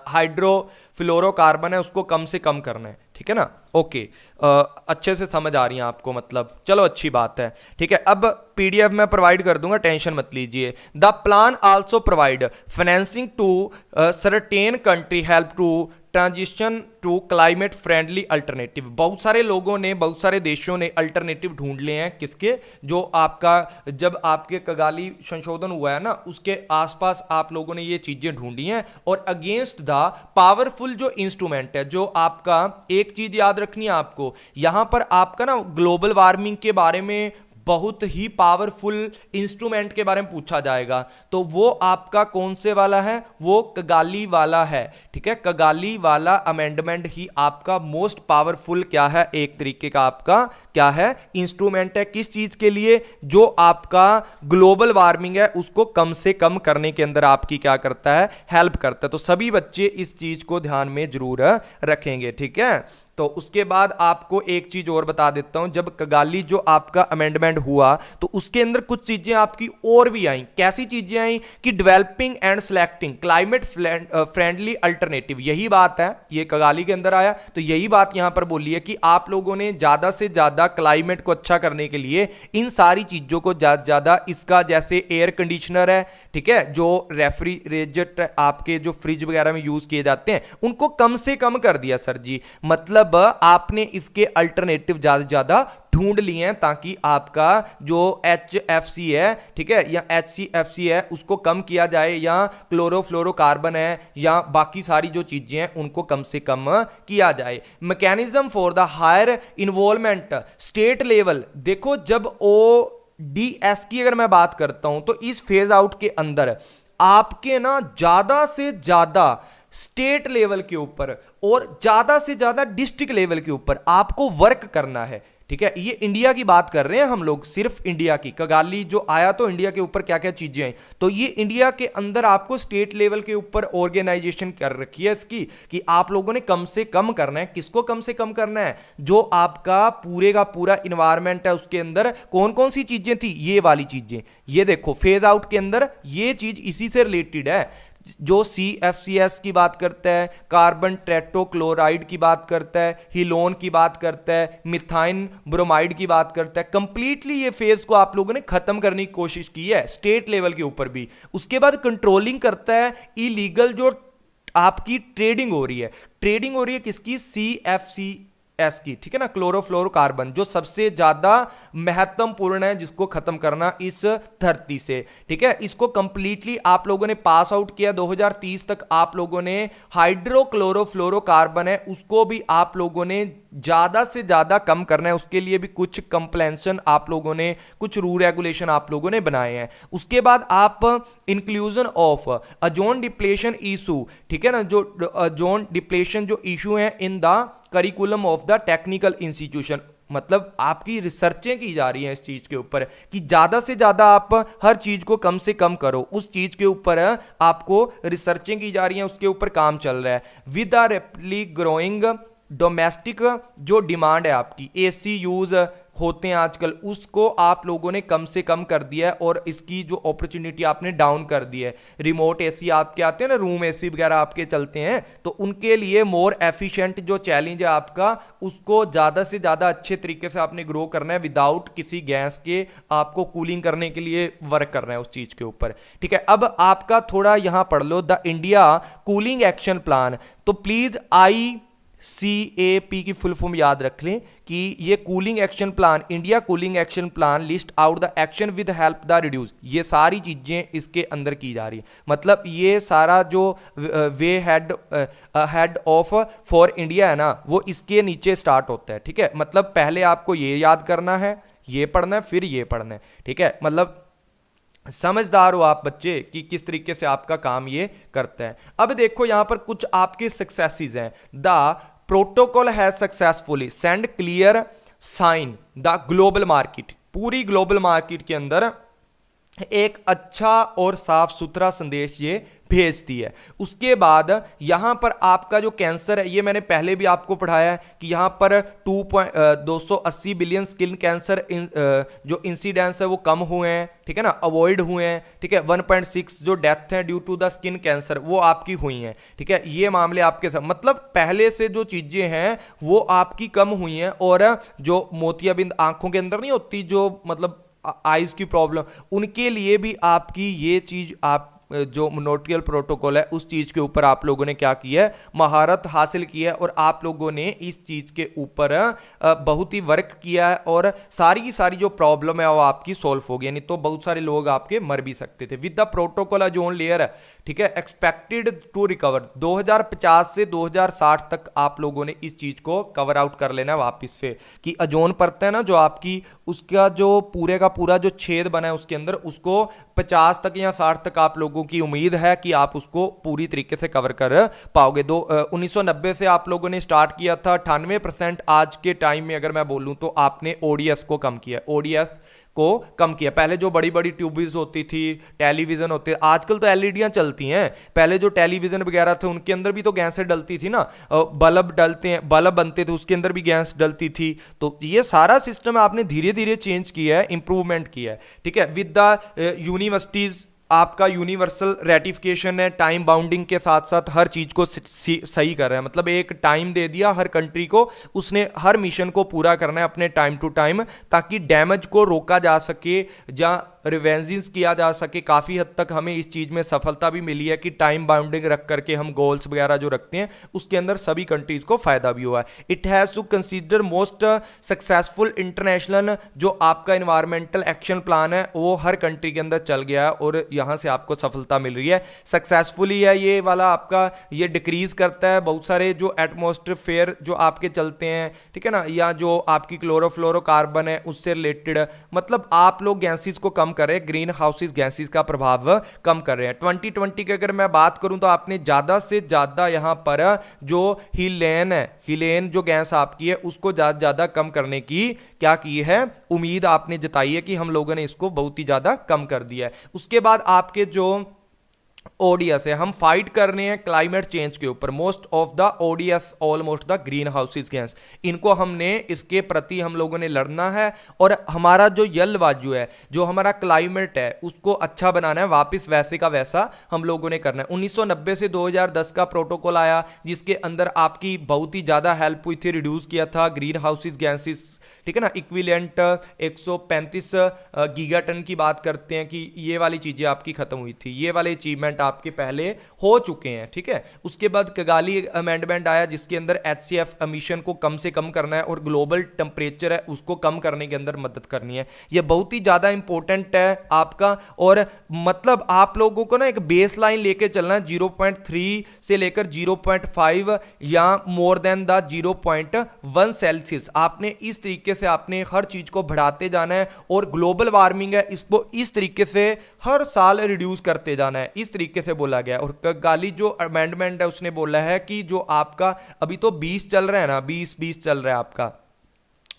हाइड्रोफ्लोरोकार्बन है उसको कम से कम करना है, ठीक है ना। ओके, अच्छे से समझ आ रही है आपको, मतलब चलो अच्छी बात है, ठीक है। अब PDF में प्रोवाइड कर दूंगा, टेंशन मत लीजिए। The plan also provide financing to certain country help to transition to climate friendly alternative. बहुत सारे लोगों ने, बहुत सारे देशों ने अल्टरनेटिव ढूंढ लिए हैं, किसके, जो आपका जब आपके किगाली संशोधन हुआ है ना उसके आसपास आप लोगों ने ये चीजें ढूंढी हैं, और अगेंस्ट द पावरफुल जो इंस्ट्रूमेंट है, जो आपका एक चीज याद रखनी है आपको, यहां पर आपका ना ग्लोबल वार्मिंग के बारे में बहुत ही पावरफुल इंस्ट्रूमेंट के बारे में पूछा जाएगा तो वो आपका कौन से वाला है, वो कगाली वाला है। ठीक है, कगाली वाला अमेंडमेंट ही आपका मोस्ट पावरफुल क्या है, एक तरीके का आपका क्या है, इंस्ट्रूमेंट है। किस चीज के लिए, जो आपका ग्लोबल वार्मिंग है उसको कम से कम करने के अंदर आपकी क्या करता है, हेल्प करता है। तो सभी बच्चे इस चीज को ध्यान में जरूर रखेंगे। ठीक है, तो उसके बाद आपको एक चीज और बता देता हूं, जब कगाली जो आपका अमेंडमेंट हुआ तो उसके अंदर कुछ चीजें आपकी और भी आई। कैसी चीजें आई कि developing and selecting climate friendly alternative, यही बात है, ये कगाली के अंदर आया। तो यही बात यहां पर बोली है कि आप लोगों ने ज्यादा से ज्यादा क्लाइमेट को अच्छा करने के लिए इन सारी चीजों को ज्यादा ज्यादा, इसका जैसे एयर कंडीशनर है, ठीक है, जो रेफ्रिजरेटर आपके जो फ्रिज वगैरह में यूज किए जाते हैं उनको कम से कम कर दिया सर जी। मतलब आपने इसके अल्टरनेटिव ज्यादा से ज्यादा ढूंढ लिए हैं ताकि आपका जो HFC है, ठीक है, या HCFC है उसको कम किया जाए, या क्लोरोफ्लोरोकार्बन है, या बाकी सारी जो चीजें हैं उनको कम से कम किया जाए। Mechanism for the higher involvement state level, देखो जब ODS की अगर मैं बात करता हूं तो इस फेज आउट के अंदर आपके ना ज्यादा से ज्यादा स्टेट लेवल के ऊपर और ज्यादा से ज्यादा डिस्ट्रिक्ट लेवल के ऊपर आपको वर्क करना है। ठीक है, ये इंडिया की बात कर रहे हैं हम लोग, सिर्फ इंडिया की। कगाली जो आया तो इंडिया के ऊपर क्या क्या चीजें हैं, तो ये इंडिया के अंदर आपको स्टेट लेवल के ऊपर ऑर्गेनाइजेशन कर रखी है इसकी कि आप लोगों ने कम से कम करना है। किसको कम से कम करना है, जो आपका पूरे का पूरा इन्वायरमेंट है उसके अंदर कौन कौन सी चीजें थी, ये वाली चीजें। ये देखो फेज आउट के अंदर ये चीज इसी से रिलेटेड है, जो CFCS की बात करता है, कार्बन टेट्रोक्लोराइड की बात करता है, हीलोन की बात करता है, मिथाइन ब्रोमाइड की बात करता है। कंप्लीटली ये फेज को आप लोगों ने खत्म करने की कोशिश की है स्टेट लेवल के ऊपर भी। उसके बाद कंट्रोलिंग करता है इलीगल जो आपकी ट्रेडिंग हो रही है, ट्रेडिंग हो रही है किसकी, CFCS की, ठीक है ना, क्लोरोफ्लोरोकार्बन, जो सबसे ज्यादा महत्वपूर्ण है जिसको खत्म करना इस धरती से। ठीक है, इसको कंप्लीटली आप लोगों ने पास आउट किया 2030 तक। आप लोगों ने हाइड्रोक्लोरोफ्लोरोकार्बन है उसको भी आप लोगों ने ज्यादा से ज्यादा कम करना है, उसके लिए भी कुछ कंप्लेंशन आप लोगों ने, कुछ रूल रेगुलेशन आप लोगों ने बनाए हैं। उसके बाद आप inclusion of ozone depletion issue, ठीक है ना, जो ओजोन डिप्लेशन जो इशू है in the curriculum of the technical institution, मतलब आपकी रिसर्चें की जा रही हैं इस चीज के ऊपर कि ज्यादा से ज्यादा आप हर चीज को कम से कम करो, उस चीज के ऊपर आपको रिसर्चें की जा रही हैं, उसके ऊपर काम चल रहा है। With the rapidly growing domestic जो डिमांड है आपकी, AC यूज होते हैं आजकल, उसको आप लोगों ने कम से कम कर दिया है और इसकी जो अपॉर्चुनिटी आपने डाउन कर दी है। रिमोट AC आपके आते हैं ना, रूम AC वगैरह आपके चलते हैं, तो उनके लिए मोर एफिशिएंट जो चैलेंज है आपका, उसको ज़्यादा से ज़्यादा अच्छे तरीके से आपने ग्रो करना है विदाउट किसी गैस के, आपको कूलिंग करने के लिए वर्क करना है उस चीज़ के ऊपर। ठीक है, अब आपका थोड़ा यहाँ पढ़ लो the India cooling action plan. तो प्लीज़ ICAP की फुल फॉर्म याद रख लें कि ये cooling action plan, India cooling action plan list out the action with help the reduce, ये सारी चीजें इसके अंदर की जा रही है। मतलब ये सारा जो वे हेड ऑफ फॉर इंडिया है ना, वो इसके नीचे स्टार्ट होता है। ठीक है, मतलब पहले आपको ये याद करना है, ये पढ़ना है, फिर ये पढ़ना है। ठीक है, मतलब समझदार हो आप बच्चे कि किस तरीके से आपका काम ये करता है। अब देखो यहां पर कुछ आपके सक्सेसेस हैं। The protocol has successfully send clear sign the global market, पूरी ग्लोबल मार्केट के अंदर एक अच्छा और साफ सुथरा संदेश ये भेजती है। उसके बाद यहां पर आपका जो कैंसर है, ये मैंने पहले भी आपको पढ़ाया है कि यहां पर 280 बिलियन स्किन कैंसर जो इंसिडेंस है वो कम हुए हैं, ठीक है ना, अवॉइड हुए हैं। ठीक है, 1.6 जो डेथ है due to the skin cancer वो आपकी हुई हैं। ठीक है, ये मामले आपके साथ, मतलब पहले से जो चीजें हैं वो आपकी कम हुई हैं। और जो मोतियाबिंद आंखों के अंदर नहीं होती, जो मतलब आइज की प्रॉब्लम, उनके लिए भी आपकी ये चीज आप जो नोटियल प्रोटोकॉल है उस चीज़ के ऊपर आप लोगों ने क्या किया है, महारत हासिल की है और आप लोगों ने इस चीज़ के ऊपर बहुत ही वर्क किया है और सारी की सारी जो प्रॉब्लम है वो आपकी सॉल्व हो गई, नहीं तो बहुत सारे लोग आपके मर भी सकते थे। With the protocol ozone layer, ठीक है, एक्सपेक्टेड टू रिकवर 2050 से 2060 तक आप लोगों ने इस चीज़ को कवर आउट कर लेना है वापस से, कि ओजोन परत है ना जो आपकी, उसका जो पूरे का पूरा जो छेद बना है उसके अंदर, उसको 50 तक या 60 तक आप लोगों की उम्मीद है कि आप उसको पूरी तरीके से कवर कर पाओगे। 1990 से आप लोगों ने स्टार्ट किया था, 98% आज के टाइम में अगर मैं बोलूं तो आपने ओडीएस को कम किया, ओडीएस को कम किया। पहले जो बड़ी बड़ी ट्यूब्स होती थी, टेलीविजन होते, आजकल तो एलईडियां चलती हैं, पहले जो टेलीविजन वगैरह थे उनके अंदर भी तो गैसें डलती थी ना, बल्ब डलते हैं, बल्ब बनते थे उसके अंदर भी गैस डलती थी। तो ये सारा सिस्टम आपने धीरे धीरे चेंज किया है, इंप्रूवमेंट किया है, ठीक है। विद द यूनिवर्सिटीज आपका यूनिवर्सल रेटिफिकेशन है, टाइम बाउंडिंग के साथ साथ हर चीज़ को सही कर रहा है, मतलब एक टाइम दे दिया हर कंट्री को, उसने हर मिशन को पूरा करना है अपने टाइम टू टाइम, ताकि डैमेज को रोका जा सके या रिवेंजेंस किया जा सके। काफ़ी हद तक हमें इस चीज़ में सफलता भी मिली है कि टाइम बाउंडिंग रख करके हम गोल्स वगैरह जो रखते हैं उसके अंदर सभी कंट्रीज को फायदा भी हुआ है। It has to consider most successful international, जो आपका इन्वायरमेंटल एक्शन प्लान है वो हर कंट्री के अंदर चल गया है और यहाँ से आपको सफलता मिल रही है, सक्सेसफुली है ये वाला आपका। ये डिक्रीज करता है बहुत सारे जो एटमॉस्फेयर जो आपके चलते हैं, ठीक है ना, या जो आपकी क्लोरोफ्लोरोकार्बन है उससे रिलेटेड, मतलब आप लोग गैसेस को कम कर रहे हैं, ग्रीन हाउसेस गैसेस का प्रभाव कम कर रहे हैं। 2020 की अगर मैं बात करूं तो आपने ज्यादा से ज्यादा यहां पर जो हीलेन है, हीलेन जो गैस आपकी है उसको ज्यादा ज्यादा कम करने की क्या की है, उम्मीद आपने जताई है कि हम लोगों ने इसको बहुत ही ज्यादा कम कर दिया है। उसके बाद आपके जो ओडीएस है, हम फाइट कर रहे हैं क्लाइमेट चेंज के ऊपर। Most of the ODS, almost the greenhouses gas, इनको हमने इसके प्रति हम लोगों ने लड़ना है और हमारा जो जलवायु है, जो हमारा क्लाइमेट है उसको अच्छा बनाना है, वापस वैसे का वैसा हम लोगों ने करना है। 1990 से 2010 का प्रोटोकॉल आया जिसके अंदर आपकी बहुत ही ज्यादा हेल्प हुई थी, रिड्यूस किया था ग्रीन हाउसेस गैसेस, ठीक है ना, इक्विवेलेंट 135 गीगाटन की बात करते हैं कि ये वाली चीजें आपकी खत्म हुई थी, ये वाले अचीवमेंट आपके पहले हो चुके हैं, ठीक है। उसके बाद कगाली अमेंडमेंट आया जिसके अंदर एचसीएफ एमिशन को कम से कम करना है और ग्लोबल टेम्परेचर है उसको कम करने के अंदर मदद करनी है। ये बहुत ही ज्यादा इंपॉर्टेंट है आपका, और मतलब आप लोगों को ना एक बेस लाइन लेके चलना है 0.3 से लेकर 0.5 या मोर देन द 0.1 सेल्सियस। आपने इस तरीके से आपने हर चीज को बढ़ाते जाना है और ग्लोबल वार्मिंग है इसको इस तरीके से हर साल रिड्यूस करते जाना है, इस तरीके से बोला गया। और कगाली जो अमेंडमेंट है उसने बोला है कि जो आपका अभी तो 20 चल रहा है ना, 20 चल रहा है आपका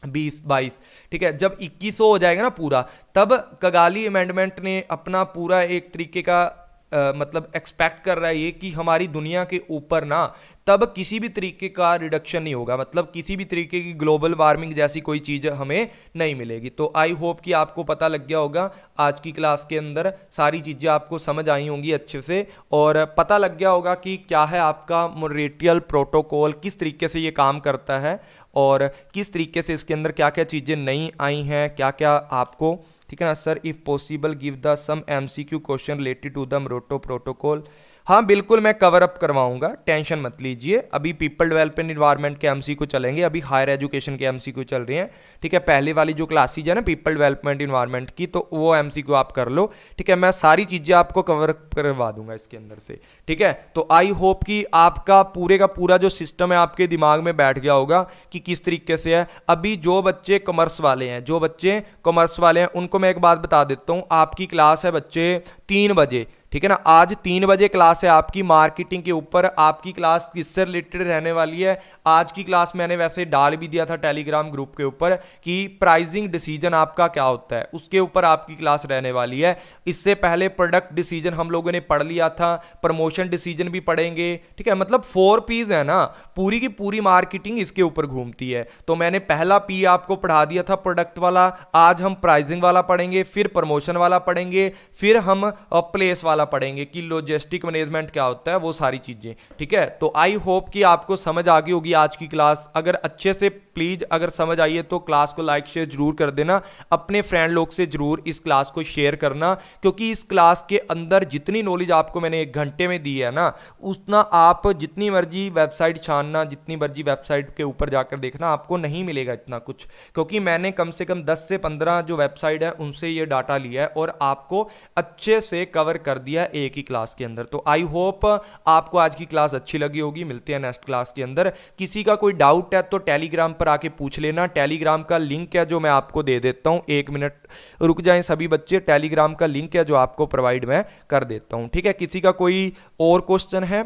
20-22, ठीक है, जब 2100 हो जाएगा ना पूरा, तब कगाली अमेंडमेंट ने अपना पूरा एक तरीके का मतलब एक्सपेक्ट कर रहा है ये कि हमारी दुनिया के ऊपर ना तब किसी भी तरीके का रिडक्शन नहीं होगा, मतलब किसी भी तरीके की ग्लोबल वार्मिंग जैसी कोई चीज़ हमें नहीं मिलेगी। तो आई होप कि आपको पता लग गया होगा, आज की क्लास के अंदर सारी चीज़ें आपको समझ आई होंगी अच्छे से, और पता लग गया होगा कि क्या है आपका मोरेटियल प्रोटोकॉल, किस तरीके से ये काम करता है और किस तरीके से इसके अंदर क्या क्या चीज़ें नई आई हैं, क्या क्या आपको, ठीक है ना। Sir if possible give the some MCQ question related to the मोरेटो प्रोटोकॉल। हाँ बिल्कुल मैं कवर अप करवाऊंगा, टेंशन मत लीजिए। अभी पीपल डेवलपमेंट इन्वायरमेंट के एमसीक्यू चलेंगे, अभी हायर एजुकेशन के एमसीक्यू चल रहे हैं, ठीक है। पहले वाली जो क्लासेज है ना पीपल डेवलपमेंट इन्वायरमेंट की, तो वो एमसीक्यू आप कर लो, ठीक है। मैं सारी चीज़ें आपको कवर करवा दूंगा इसके अंदर से, ठीक है। तो आई होप कि आपका पूरे का पूरा जो सिस्टम है आपके दिमाग में बैठ गया होगा कि किस तरीके से है। अभी जो बच्चे कॉमर्स वाले हैं, जो बच्चे कॉमर्स वाले हैं उनको मैं एक बात बता देता हूँ, आपकी क्लास है बच्चे 3 बजे, ठीक है ना। आज 3 बजे क्लास है आपकी मार्केटिंग के ऊपर। आपकी क्लास किससे रिलेटेड रहने वाली है, आज की क्लास मैंने वैसे डाल भी दिया था टेलीग्राम ग्रुप के ऊपर कि प्राइसिंग डिसीजन आपका क्या होता है, उसके ऊपर आपकी क्लास रहने वाली है। इससे पहले प्रोडक्ट डिसीजन हम लोगों ने पढ़ लिया था, प्रमोशन डिसीजन भी पढ़ेंगे, ठीक है। मतलब 4 P's है ना, पूरी की पूरी मार्केटिंग इसके ऊपर घूमती है। तो मैंने पहला P आपको पढ़ा दिया था प्रोडक्ट वाला, आज हम प्राइसिंग वाला पढ़ेंगे, फिर प्रमोशन वाला पढ़ेंगे, फिर हम प्लेस वाला वाला पढ़ेंगे कि लॉजिस्टिक मैनेजमेंट क्या होता है, वो सारी चीज़ें, ठीक है। तो आई होप कि आपको समझ आ गई होगी आज की क्लास। अगर अच्छे से प्लीज़ अगर समझ आई है तो क्लास को लाइक शेयर जरूर कर देना, अपने फ्रेंड लोग से जरूर इस क्लास को शेयर करना, क्योंकि इस क्लास के अंदर जितनी नॉलेज आपको मैंने 1 घंटे में दी है ना, उतना आप जितनी मर्जी वेबसाइट छानना, जितनी मर्जी वेबसाइट के ऊपर जाकर देखना, आपको नहीं मिलेगा इतना कुछ, क्योंकि मैंने कम से कम 10 से 15 जो वेबसाइट है उनसे ये डाटा लिया है और आपको अच्छे से कवर कर दिया है एक ही क्लास के अंदर। तो आई होप आपको आज की क्लास अच्छी लगी होगी। मिलते हैं नेक्स्ट क्लास के अंदर। किसी का कोई डाउट है तो टेलीग्राम पर आके पूछ लेना। टेलीग्राम का लिंक है जो मैं आपको दे देता हूं, 1 मिनट रुक जाएं सभी बच्चे, टेलीग्राम का लिंक है जो आपको प्रोवाइड मैं कर देता हूं, ठीक है। किसी का कोई और क्वेश्चन है,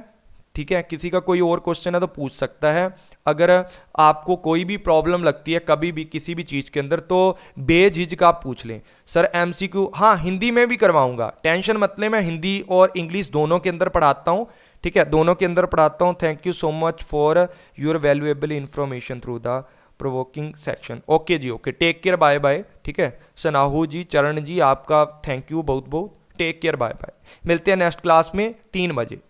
ठीक है, किसी का कोई और क्वेश्चन है तो पूछ सकता है। अगर आपको कोई भी प्रॉब्लम लगती है कभी भी किसी भी चीज़ के अंदर तो बेझिझक आप पूछ लें। सर एमसीक्यू हाँ हिंदी में भी करवाऊंगा, टेंशन मत लें, मैं हिंदी और इंग्लिश दोनों के अंदर पढ़ाता हूँ, ठीक है, दोनों के अंदर पढ़ाता हूँ। Thank you so much for your valuable information through the provoking section. Okay जी, okay, take care, bye bye, ठीक है। सनाहू जी, चरण जी, आपका थैंक यू बहुत बहुत, टेक केयर, बाय बाय। मिलते हैं नेक्स्ट क्लास में 3 बजे।